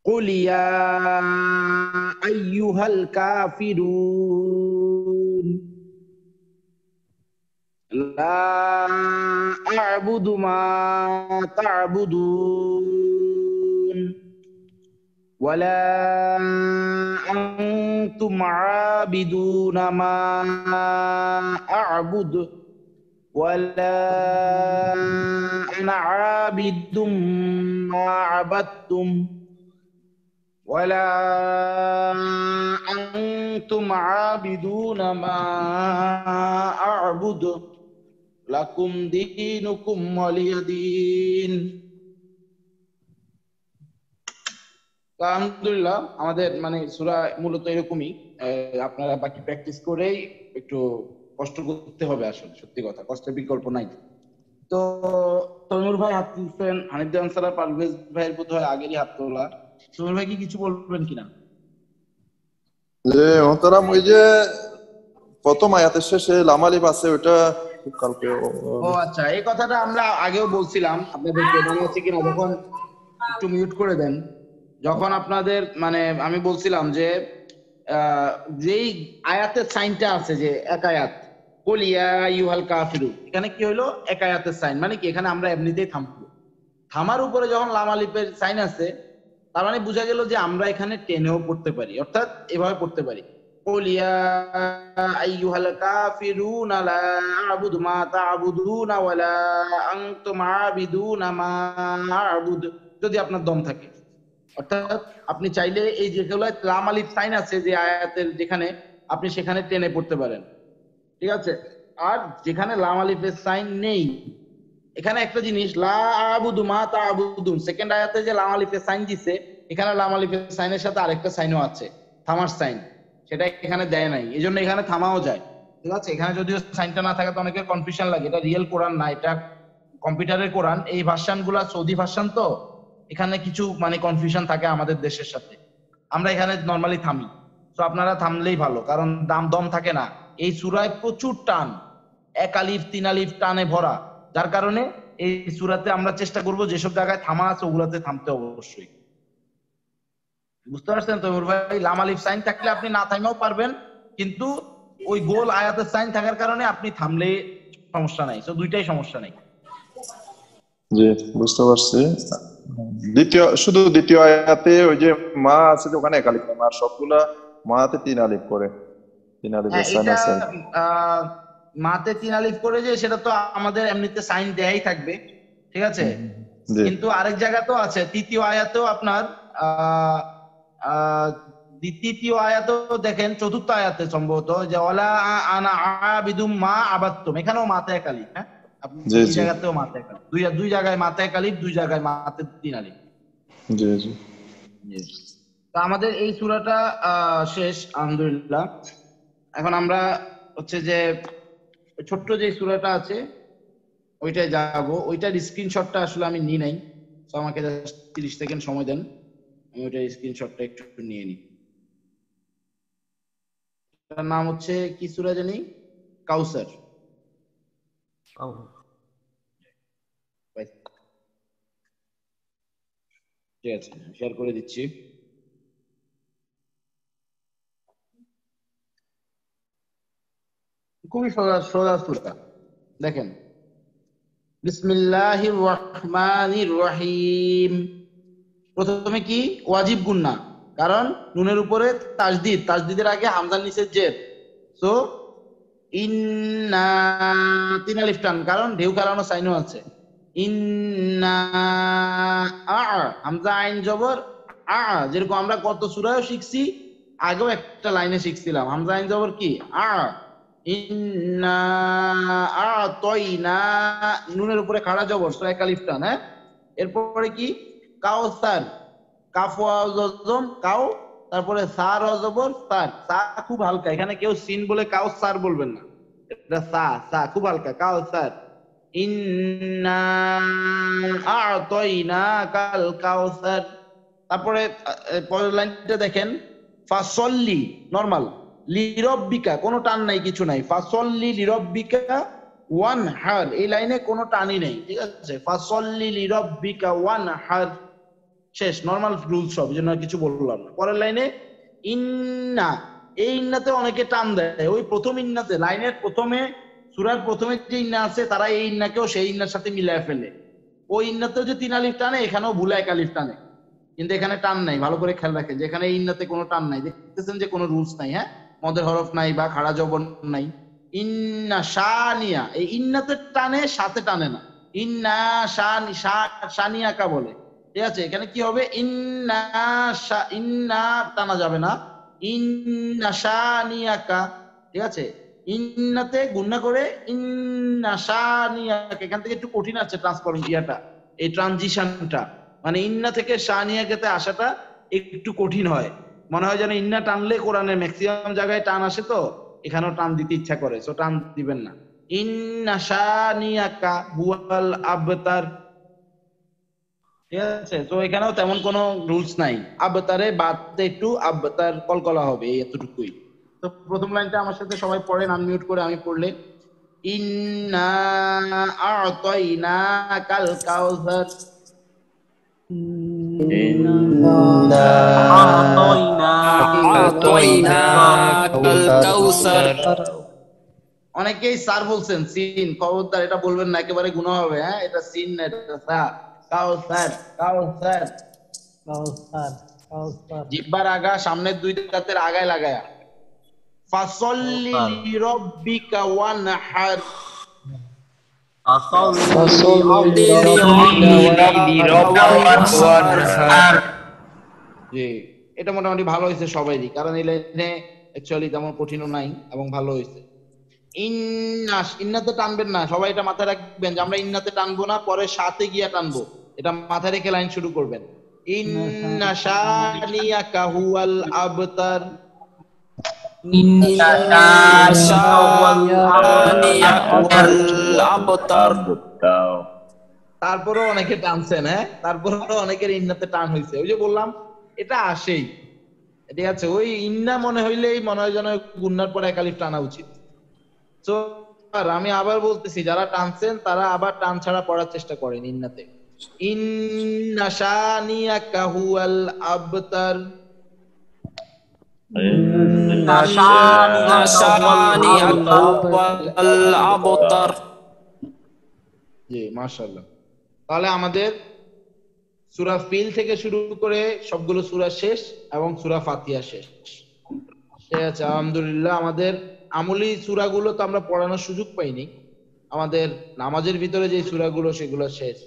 قل يا أيها الكافرون لا أعبد ما تعبدون ولا أنتم عابدون ما أعبد ولا أنا عابد ما عبدتم ولا أنتم عابدون ما أعبد لكم دينكم ولي دين। আলহামদুলিল্লাহ, আমাদের মানে সূরা মূলত এরকমই, আপনারা বাকি প্র্যাকটিস করেই একটু কষ্ট করতে হবে, আসলে সত্যি কথা, কষ্টের বিকল্প নাই। তো তৈমুর ভাই হাত তুলছেন, হানিফ আনসার পারভেজ ভাইয়ের বোধ হয় আগেরই হাত তোলা। তৈমুর ভাই কি কিছু বলবেন কিনা? যে মোহতারাম, ওই যে প্রথম আয়াতের শেষে লাম আলিফ আছে, ওটা কালকে। ও আচ্ছা, এই কথাটা আমরা আগেও বলছিলাম আপনাদেরকে, মনে হচ্ছে কিনা? যখন একটু মিউট করে দেন, যখন আপনাদের মানে আমি বলছিলাম যে যেই আয়াতের সাইনটা আছে, যে এক আয়াত কুল ইয়া আইয়ুহাল কাফিরুন, এখানে কি হলো? এক আয়াতের সাইন, মানে কি এখানে আমরা এমনিতেই থামবো। থামার উপরে যখন লাম আলিফের সাইন আছে, তার মানে বোঝা গেল যে আমরা এখানে টেনেও পড়তে পারি, অর্থাৎ এভাবে পড়তে পারি, কুল ইয়া আইয়ুহাল কাফিরুন লা আ'বুদু মা তা'বুদুনা ওয়া লা আনতুম আ'বিদুনা মা আ'বুদু, যদি আপনার দম থাকে। অর্থাৎ আপনি চাইলে এই যেগুলো লাম আলিফ সাইন আছে যে আয়াতের, যেখানে আপনি সেখানে টেনে পড়তে পারেন, ঠিক আছে? আর যেখানে লাম আলিফের সাইন নেই, এখানে একটা জিনিস, লা আ'বুদু মা তা'বুদুন, সেকেন্ড আয়াতে যে লাম আলিফের সাইন দিছে, এখানে লাম আলিফের সাইনের সাথে আরেকটা সাইনও আছে, থামার সাইন, সেটা এখানে দেয় নাই, এজন্য এখানে থামাও যায়, ঠিক আছে? এখানে যদিও সাইনটা না থাকে তো অনেকের কনফিউশন লাগে, এটা রিয়েল কোরআন না, এটা কম্পিউটারের কোরআন। এই ভার্সন গুলা সৌদি ভার্সন, তো এখানে কিছু মানে কনফিউশন থাকে আমাদের দেশের সাথে। আমরা এখানে নরমালি থামি, তো আপনারা থামলেই ভালো, কারণ দম থাকে না। এই সূরায় প্রচুর টান, এক আলিফ 3 আলিফ টানে ভরা, যার কারণে এই সূরাতে আমরা চেষ্টা করব যেসব জায়গায় থামা আছে ওগুলাতে থামতে অবশ্যই। বুঝতে পারছেন তো ভাই? লাম আলিফ সাইন থাকলে আপনি না থামাও পারবেন, কিন্তু ওই গোল আয়াতের সাইন থাকার কারণে আপনি থামলে সমস্যা নাই, তো দুইটাই সমস্যা নাই। জি, বুঝতে পারছি। শুধু দ্বিতীয় আয়াতে ওই যে মা আছে যে ওখানে একালিফ না, আর সবগুলা মাতে 3 আলিফ করে, 3 আলিফের সাইন এটা আছে। মাতে 3 আলিফ করে যে সেটা তো আমাদের এমনিতে সাইন দেয়াই থাকবে, ঠিক আছে। জি কিন্তু আরেক জায়গাতেও আছে, তৃতীয় আয়াতেও আপনার তৃতীয় আয়াতেও দেখেন, চতুর্থ আয়াতে সম্ভবত যে ওয়ালা আনা আবিদুম মা আবাদতুম, এখানেও মাতে এক আলিফ। হ্যাঁ, আপনি জি এই জি জায়গাতেও মাতে এক আলিফ, দুই জায়গায় মাতে এক আলিফ, দুই জায়গায় মাতে 3 আলিফ। জি জি। তো আমাদের এই সূরাটা শেষ আলহামদুলিল্লাহ। এখন আমরা হচ্ছে যে ছোট্ট যে সূরাটা আছে ওইটাই যাবো। ওইটার স্ক্রিনশটটা আসলে আমি নিই নাই, তো আমাকে জাস্ট 30 সেকেন্ড সময় দেন, আমি ওইটার স্ক্রিনশটটা একটু নিয়ে নিই। এটার নাম হচ্ছে কি সূরা জানি, কাউসার। ঠিক আছে, শেয়ার করে দিচ্ছি। খুবই সোজা সোজা সূরা, দেখেন। বিসমিল্লাহির রহমানির রহিম। প্রথমে কি ওয়াজিব গুন্না, কারণ নুনের উপরে তাসদিদ, তাসদিদের আগে হামজার নিচে জের। সো ইন্না 3 আলিফ টান, কারণ ঢেউ খেলানো সাইনও আছে। ইন্না হামজা আইন জবর যেরকম আমরা কত সূরায়ও শিখছি, আগেও একটা লাইনে শিখছিলাম হামজা আইন জবর কি ইন্না আ'তাইনা, নুনের উপরে খাড়া জবর, সো এক আলিফ টান। হ্যাঁ, এরপরে কি কাউসার, কাফ ওয়াও জজম কাউ, তারপরে সার ওয়া জবর সার, সা খুব হালকা, এখানে কেউ সিন বলে কাউসার বলবেন না, এটা সা, সা খুব হালকা, কাউসার। ইন্না আ'তাইনা কাল কাউসার। তারপরে পরের লাইনটা দেখেন, ফাসল্লি নরমাল, লিরব্বিকা কোনো টান নাই, কিছু নাই, ফাসল্লি লিরব্বিকা ওয়ানহার, এই লাইনে কোনো টানই নেই, ঠিক আছে। ফাসল্লি লিরব্বিকা ওয়ানহার, শেষ, নরমাল রুল সব, এই জন্য আর কিছু বললাম না। পরের লাইনে ইন্না, এই ইন্নাতে অনেকে টান দেয়, ওই প্রথম ইন্নাতে, লাইনের প্রথমে সূরার প্রথমে যে ইন্না আছে তারা এই ইন্নাকেও সেই ইন্নার সাথে মিলায় ফেলে। ওই ইন্নাতেও যে 3 আলিফ টানে, এখানেও ভুলে 1 আলিফ টানে, কিন্তু এখানে টান নাই। ভালো করে খেয়াল রাখেন যে এখানে এই ইন্নাতে কোনো টান নাই, দেখতেছেন যে কোনো রুলস নাই। হ্যাঁ, মদের হরফ নাই বা খাড়া জবর নাই। ইন্না শানিয়া, এই ইন্নাতে টানে, সাথে টানে না। ইন্না শানিয়াকা বলে, ঠিক আছে। এখানে কি হবে, ইন্না টানা যাবে না, ইন্না শানিয়াকা, ঠিক আছে। ইন্নাতে গুণনা করে ইন্না শানিয়াকা, এখান থেকে একটু কঠিন আছে ট্রান্সফরমেশন, ইয়াটা, এই ট্রানজিশনটা, মানে ইন্না থেকে শানিয়াকাতে আসাটা একটু কঠিন হয়, মনে হয় যেন ইন্না টানলে কোরআনের ম্যাক্সিমাম জায়গায় টান আসে, তো এখানেও টান দিতে ইচ্ছা করে, সো টান দিবেন না। ইন্না শানিয়াকা হুয়াল আবতার, ঠিক আছে। তো এখানেও তেমন কোনো রুলস নাই, আবতারে বাদতে একটু আবতার কলকলা হবে, এতটুকুই। তো প্রথম লাইনটা আমার সাথে সবাই পড়েন, আনমিউট করে আমি পড়লে, ইন্না আ'তাইনা কাল কাউসার, অনেকেই স্যার বলছেন, সিন, খবরদার এটা বলবেন না, একেবারে গুনাহ হবে। হ্যাঁ, এটা সিন না, এটা সা, কাউসার, কাউসার, কাউসার, কাউসার। জিহ্বার আগা সামনের দুই দাঁতের আগায় লাগায়া, ফাসল্লি লিরাব্বিকা ওয়ানহার, জি, এটা মোটামুটি ভালো হয়েছে সবাইরই, কারণ এই লাইনে অ্যাকচুয়ালি তেমন কঠিনও নাই এবং ভালো হয়েছে। ইন্নাতে টানবেন না, সবাই এটা মাথায় রাখবেন যে আমরা ইন্নাতে টানবো না, পরে সাথে গিয়া টানবো, এটা মাথায় রেখে লাইন শুরু করবেন। ইন্না শানিয়াকা হুয়াল আবতার, তারপরেও অনেকে টানছেন। হ্যাঁ, তারপরেও অনেকের ইন্নাতে টান হয়েছে, ওই যে বললাম এটা আসেই, ঠিক আছে। ওই ইন্না মনে হইলেই মনে হয় যেন গুন্নার পরে 1 আলিফ টানা উচিত। তো আমি আবার বলতেছি, যারা টানছেন তারা আবার টান ছাড়া পড়ার চেষ্টা করেন ইন্নাতে। ইন্না শানিয়াকা হুয়াল আবতার, জি মাশাআল্লাহ। তাহলে আমাদের সূরা ফিল থেকে শুরু করে সবগুলো সূরা শেষ এবং সূরা ফাতিহা শেষ। ঠিক আছে, আলহামদুলিল্লাহ। আমাদের আমলি সূরাগুলো তো আমরা পড়ানোর সুযোগ পাইনি, আমাদের নামাজের ভিতরে যে সূরাগুলো সেগুলো শেষ।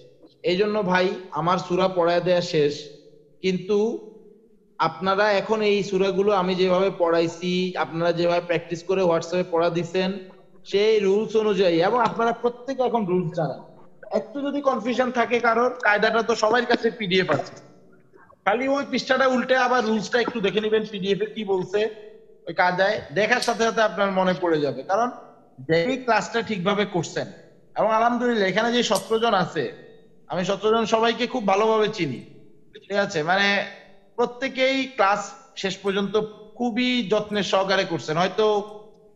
এই জন্য ভাই আমার সূরা পড়ায় দেয়া শেষ, কিন্তু আপনারা এখন এই সূরাগুলো আমি যেভাবে পড়াইছি, আপনারা যেভাবে প্র্যাকটিস করে হোয়াটসঅ্যাপে পড়া দিচ্ছেন সেই রুলস অনুযায়ী, এবং আপনারা প্রত্যেকে এখন রুলস জানেন। একটু যদি কনফিউশন থাকে কারোর, কায়দাটা তো সবার কাছে পিডিএফ আছে, খালি ওই পৃষ্ঠাটা উল্টে আবার রুলসটা একটু দেখে নেবেন পিডিএফ এ কি বলছে। ওই কায়দায় দেখার সাথে সাথে আপনার মনে পড়ে যাবে, কারণ যেই ক্লাসটা ঠিকভাবে করছেন। এবং আলহামদুলিল্লাহ এখানে যে 17 জন আছে, আমি 17 জন সবাইকে খুব ভালোভাবে চিনি। ঠিক আছে, মানে প্রত্যেকেই ক্লাস শেষ পর্যন্ত খুবই যত্নের সহকারে করছেন। হয়তো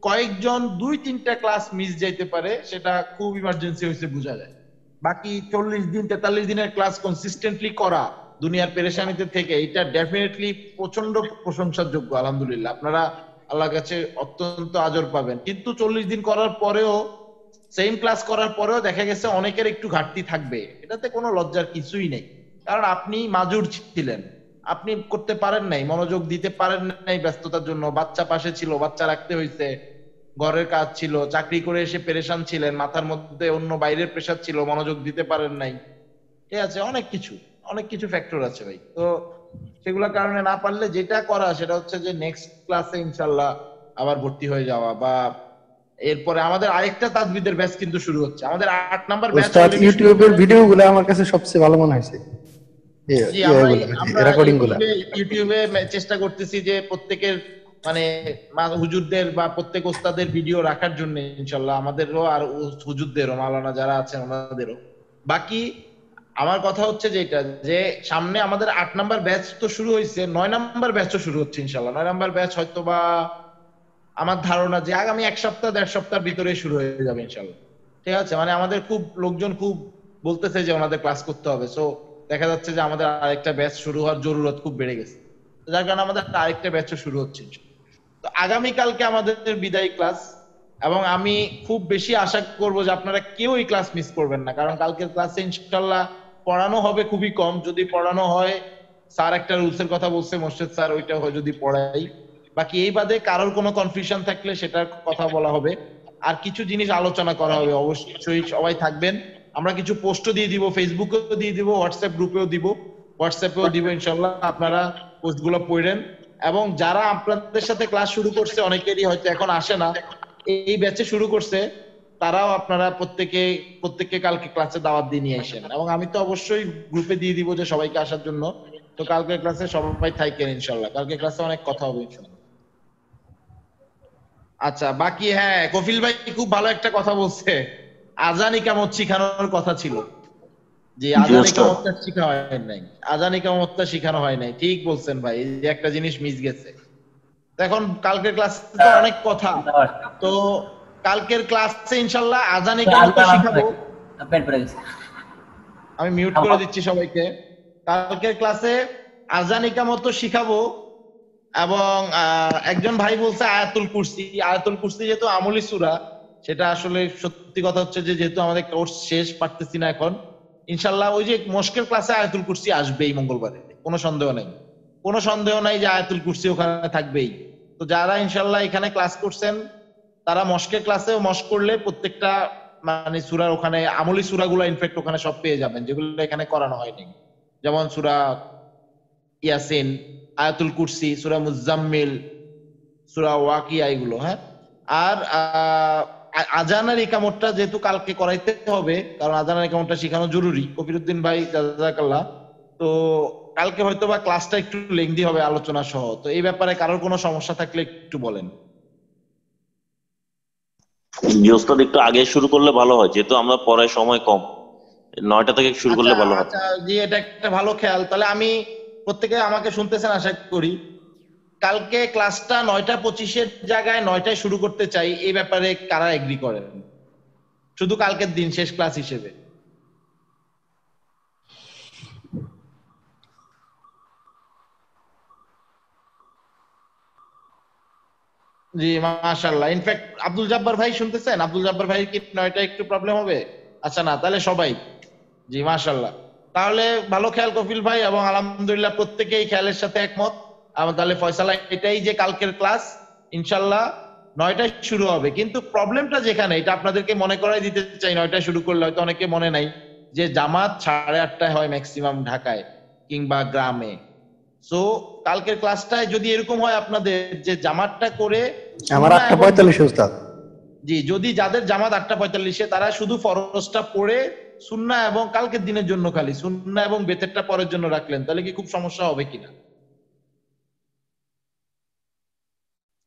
কয়েকজন 2-3টা ক্লাস মিস যাইতে পারে, সেটা খুব ইমার্জেন্সি হয়েছে বোঝা যায়। বাকি 40 দিন 43 দিনের ক্লাস কনসিস্টেন্টলি করা দুনিয়ার পেরেশানিতে থেকে, এটা ডেফিনেটলি প্রচন্ড প্রশংসার যোগ্য। আলহামদুলিল্লাহ, আপনারা আল্লাহর কাছে অত্যন্ত আজর পাবেন। কিন্তু 40 দিন করার পরেও, সেম ক্লাস করার পরেও দেখা গেছে অনেকের একটু ঘাটতি থাকবে, এটাতে কোনো লজ্জার কিছুই নেই। কারণ আপনি মাজুর ছিলেন, আপনি করতে পারেন নাই, মনোযোগ দিতে পারেন নাই ব্যস্ততার জন্য, বাচ্চা পাশে ছিল, বাচ্চা রাখতে হয়েছে, ঘরের কাজ ছিল, চাকরি করে এসে পেরেশান ছিলেন, মাথার মধ্যে অন্য বাইরের প্রেশার ছিল, মনোযোগ দিতে পারেন নাই। ঠিক আছে, অনেক কিছু ফ্যাক্টর আছে ভাই। তো সেগুলোর কারণে না পারলে যেটা করা সেটা হচ্ছে যে নেক্সট ক্লাসে ইনশাল্লাহ আবার ভর্তি হয়ে যাওয়া, বা এরপরে আমাদের আরেকটা তাজবিদের ব্যাচ কিন্তু শুরু হচ্ছে। আমাদের 8 নাম্বার ব্যাচ ইউটিউবের ভিডিওগুলো আমার কাছে সবচেয়ে ভালো মনে হয়েছে, রেকর্ডিং গুলো। ইউটিউবে চেষ্টা করতেছি যে প্রত্যেকের মানে হুজুরদের বা প্রত্যেক ওস্তাদের ভিডিও রাখার জন্য ইনশাল্লাহ, আমাদেরও আর হুজুরদেরও, মাওলানা যারা আছেন ওনাদেরও। বাকি আমার কথা হচ্ছে যেটা, যে সামনে আমাদের 8 নাম্বার ব্যাচ তো শুরু হয়েছে, 9 নাম্বার ব্যাচও শুরু হচ্ছে ইনশাল্লাহ। 9 নাম্বার ব্যাচ হয়তো বা আমার ধারণা যে আগামী 1 সপ্তাহ 1.5 সপ্তাহের ভিতরে শুরু হয়ে যাবে ইনশাল্লাহ। ঠিক আছে, মানে আমাদের খুব লোকজন খুব বলতেছে যে ওনাদের ক্লাস করতে হবে, সো দেখা যাচ্ছে যে আমাদের আরেকটা ব্যাচ শুরু হওয়ার জরুরত খুব বেড়ে গেছে, যার কারণে আমাদের আরেকটা ব্যাচও শুরু হচ্ছে। তো আগামীকালকে আমাদের বিদায়ী ক্লাস, এবং আমি খুব বেশি আশা করবো যে আপনারা কেউ এই ক্লাস মিস করবেন না, কারণ কালকের ক্লাসে ইনশাল্লাহ পড়ানো হবে খুবই কম। যদি পড়ানো হয়, স্যার একটা রুলসের কথা বলছে মোর্শেদ স্যার, ওইটা হয় যদি পড়াই। বাকি এই বাদে কারোর কোনো কনফিউশন থাকলে সেটার কথা বলা হবে, আর কিছু জিনিস আলোচনা করা হবে। অবশ্যই সবাই থাকবেন। আমরা কিছু পোস্টও দিয়ে দিব, ফেসবুকেও দিয়ে দিব, হোয়াটসঅ্যাপ গ্রুপেও দিব, হোয়াটসঅ্যাপেও দিব ইনশাল্লাহ। আপনারা পোস্টগুলো পড়েন, এবং যারা আপনাদের সাথে ক্লাস শুরু করছে, অনেকেরই হয়তো এখন আসে না, এই ব্যাচে শুরু করছে, তারাও আপনারা প্রত্যেককে কালকে ক্লাসে দাওয়াত দিয়ে নিয়ে আসেন। এবং আমি তো অবশ্যই গ্রুপে দিয়ে দিব যে সবাইকে আসার জন্য। তো কালকে ক্লাসে সবাই থাকেন ইনশাল্লাহ, কালকে ক্লাসে অনেক কথা হবে ইনশাল্লাহ। আচ্ছা, বাকি হ্যাঁ, কফিল ভাই খুব ভালো একটা কথা বলছে, আজান ইকামত শিখানোর কথা ছিল, যে আজান ইকামতটা শিখা হয় নাই, আজান ইকামতটা শিখানো হয় নাই। ঠিক বলছেন ভাই, এই যে একটা জিনিস মিস গেছে। এখন কালকের ক্লাসে তো অনেক কথা, তো কালকের ক্লাসে ইনশাল্লাহ আজান ইকামত শিখাবো। আমি মিউট করে দিচ্ছি সবাইকে। কালকের ক্লাসে আজান ইকামত শিখাবো, এবং একজন ভাই বলছে আয়াতুল কুরসি। আয়াতুল কুরসি যেহেতু আমলি সূরা, সেটা আসলে সত্যি কথা হচ্ছে যে যেহেতু আমাদের কোর্স শেষ, পারতেছি না এখন। ইনশাল্লাহ ওই যে মস্কের ক্লাসে আয়াতুল কুরসি আসবেই মঙ্গলবারে, কোনো সন্দেহ নাই যে আয়াতুল কুরসি ওখানে থাকবেই। তো যারা ইনশাল্লাহ এখানে ক্লাস করছেন, তারা মস্কের ক্লাসেও মস্ক করলে প্রত্যেকটা মানে সূরার ওখানে আমলি সূরাগুলো ইনফ্যাক্ট ওখানে সব পেয়ে যাবেন, যেগুলো এখানে করানো হয়নি। যেমন সূরা ইয়াসিন, আয়াতুল কুরসি, সূরা মুজাম্মিল, সূরা ওয়াকিয়া, এগুলো। হ্যাঁ, আর আজানের ইকামতটা যেহেতু কালকে করাইতে হবে, কারণ আজানের ইকামতটা শেখানো জরুরি। কবিরউদ্দিন ভাই জাযাকাল্লাহ, তো কালকে হয়তো বা ক্লাসটা একটু লেংদি হবে আলোচনা সহ। তো এই ব্যাপারে কারোর কোনো সমস্যা থাকলে একটু বলেন। জি ওস্তাদ, একটু আগে শুরু করলে ভালো হয়, যেহেতু আমরা পড়ায় সময় কম, 9টা থেকে শুরু করলে ভালো হয়। আচ্ছা জি, এটা একটা ভালো খেয়াল। তাহলে আমি, প্রত্যেকে আমাকে শুনতেছেন আশা করি, কালকে ক্লাসটা 9:25-এর জায়গায় 9টায় শুরু করতে চাই। এই ব্যাপারে কারা এগ্রি করেন, শুধু কালকের দিন শেষ ক্লাস হিসেবে? জি মাশাআল্লাহ। ইনফ্যাক্ট আব্দুল জব্বার ভাই শুনতেছেন? আব্দুল জব্বার ভাই কি 9টায় একটু প্রবলেম হবে? আচ্ছা না, তাহলে সবাই জি মাশাআল্লাহ। তাহলে ভালো খেয়াল কফিল ভাই, এবং আলহামদুলিল্লাহ প্রত্যেকেই খেয়ালের সাথে একমত। তাহলে ফয়সালা এটাই যে কালকের ক্লাস ইনশাআল্লাহ 9টায় শুরু হবে। কিন্তু প্রবলেমটা যেখানে, এটা আপনাদেরকে মনে করাই দিতে চাই, 9টায় শুরু করলে হয়তো অনেকে মনে নাই যে জামাত 8:30টায় হয় ম্যাক্সিমাম ঢাকায় কিংবা গ্রামে। সো কালকের ক্লাসটায় যদি এরকম হয় আপনাদের যে জামাতটা করে আমার 8:45 উস্তাদ। জি, যদি যাদের জামাত 8:45-এ তারা শুধু ফরজটা পড়ে সুন্নাহ এবং কালকের দিনের জন্য খালি সুন্নাহ এবং বেতেরটা পরের জন্য রাখলেন, তাহলে কি খুব সমস্যা হবে কিনা?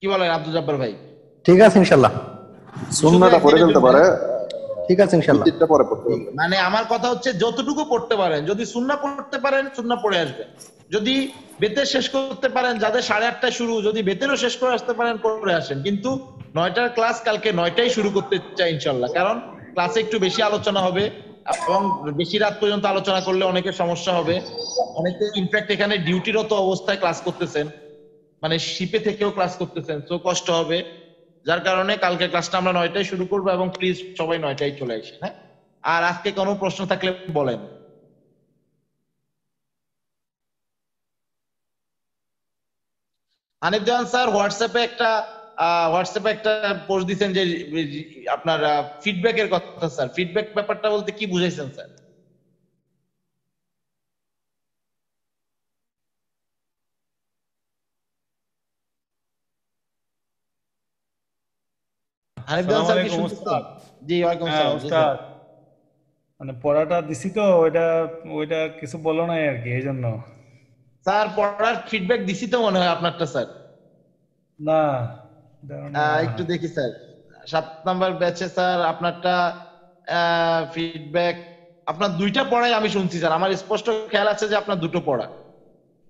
কি বলেন আব্দুল জব্বার ভাই? ঠিক আছে ইনশাআল্লাহ, সুন্নাহটা পড়ে ফেলতে পারে, ঠিক আছে ইনশাআল্লাহ। বিতিরটা পরে পড়তে পারবে। মানে আমার কথা হচ্ছে যতটুকু পড়তে পারেন, যদি সুন্নাহ পড়তে পারেন সুন্নাহ পড়ে আসবেন, যদি বেতের শেষ করতে পারেন, যাদের 8:30টায় শুরু, যদি বেতেরও শেষ করে আসতে পারেন পড়ে আসেন। কিন্তু 9টার ক্লাস কালকে 9টায় শুরু করতে চাই ইনশাআল্লাহ, কারণ ক্লাসে একটু বেশি আলোচনা হবে এবং বেশি রাত পর্যন্ত আলোচনা করলে অনেকের সমস্যা হবে। অনেকে ইনফ্যাক্ট এখানে ডিউটিরত অবস্থায় ক্লাস করতেছেন, মানে শিপে থেকেও ক্লাস করতেছেন, তো কষ্ট হবে। যার কারণে কালকে ক্লাসটা আমরা 9টায় শুরু করবো, এবং প্লিজ সবাই 9টায় চলে আসেন। হ্যাঁ, আর আজকে কোনো প্রশ্ন থাকলে বলেন। হানিফ দেওয়ান স্যার হোয়াটসঅ্যাপে একটা পোস্ট দিচ্ছেন যে আপনার ফিডব্যাকের কথা। স্যার ফিডব্যাক ব্যাপারটা বলতে কি বুঝাইছেন স্যার? হানিফ দেওয়ান স্যার কি শুনছেন? জি ওয়ালাইকুম আসসালাম। উস্তাদ, মানে পড়াটা দিছি তো ওইটা কিছু বলো নাই আর কি, এই জন্য। স্যার পড়ার ফিডব্যাক দিছি তো মনে হয় আপনারটা স্যার। না একটু দেখি স্যার, 7 নাম্বার ব্যাচে স্যার আপনারটা ফিডব্যাক, আপনার 2টা পড়াই আমি শুনছি স্যার, আমার স্পষ্ট খেয়াল আছে যে আপনার 2টো পড়া।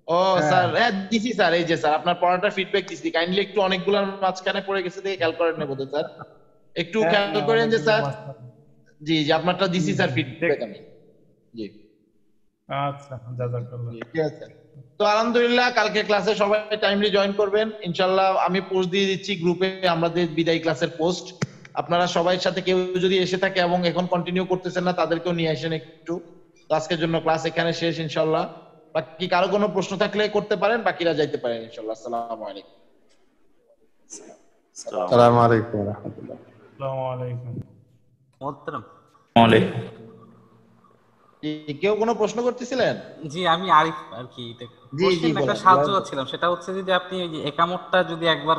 ও স্যার হ্যাঁ দিছি স্যার, এই যে স্যার আপনার পড়াটা ফিডব্যাক দিছি, কাইন্ডলি একটু অনেকগুলোর মাঝখানে পড়ে গেছে দেখে খেয়াল করেন না বোধহয় স্যার, একটু খেয়াল করেন যে স্যার। জি জি আপনারটা দিছি স্যার ফিডব্যাক আমি। জি আচ্ছা, জাযাকাল্লাহ। ঠিক আছে। তো আলহামদুলিল্লাহ কালকে ক্লাসে সবাই টাইমলি জয়েন করবেন ইনশাআল্লাহ। আমি পোস্ট দিয়ে দিচ্ছি গ্রুপে আমাদের বিদায় ক্লাসের পোস্ট। আপনারা সবাই সাথে কেউ যদি এসে থাকে এবং এখন কন্টিনিউ করতেছেন না, তাদেরকেও নিয়ে আসেন একটু। তো আজকের জন্য ক্লাস এখানে শেষ ইনশাআল্লাহ। বাকি কারো কোনো প্রশ্ন থাকলে করতে পারেন, বাকিরা যাইতে পারেন ইনশাআল্লাহ। আসসালামু আলাইকুম। আসসালামু আলাইকুম ওয়া রাহমাতুল্লাহ। আসসালামু আলাইকুম। মোহতারাম। ওয়ালাইকুম। কেউ কোনো প্রশ্ন করতেছিলেন? জি আমি আরিফ আর কি, একটা সাহায্য চাচ্ছিলাম, সেটা হচ্ছে যদি আপনি এই যে একামতটা যদি একবার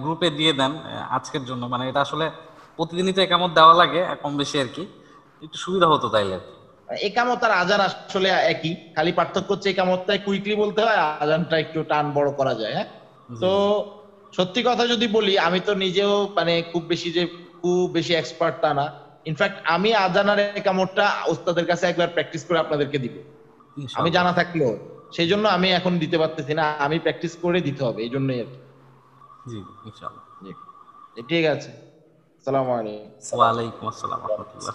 গ্রুপে দিয়ে দেন আজকের জন্য, মানে এটা আসলে প্রতিদিনই তো একামত দেওয়া লাগে কম বেশি আর কি, একটু সুবিধা হতো তাইলে আর কি। একামত আর আজান আসলে একই, খালি পার্থক্য হচ্ছে একামতটাই কুইকলি বলতে হয়, আজানটা একটু টান বড় করা যায়। হ্যাঁ, তো সত্যি কথা যদি বলি, আমি তো নিজেও মানে খুব বেশি এক্সপার্ট তা না। ইনফ্যাক্ট আমি আজান আর একামতটা ওস্তাদের কাছে একবার প্র্যাকটিস করে আপনাদেরকে দিব, আমি জানা থাকলেও। সেই জন্য আমি এখন দিতে পারতেছি না, আমি প্র্যাকটিস করে দিতে হবে, এই জন্যই আর কি। জি ইনশাআল্লাহ। ঠিক আছে, আসসালামু আলাইকুম। ওয়া আলাইকুম আসসালাম ওয়া রাহমাতুল্লাহ।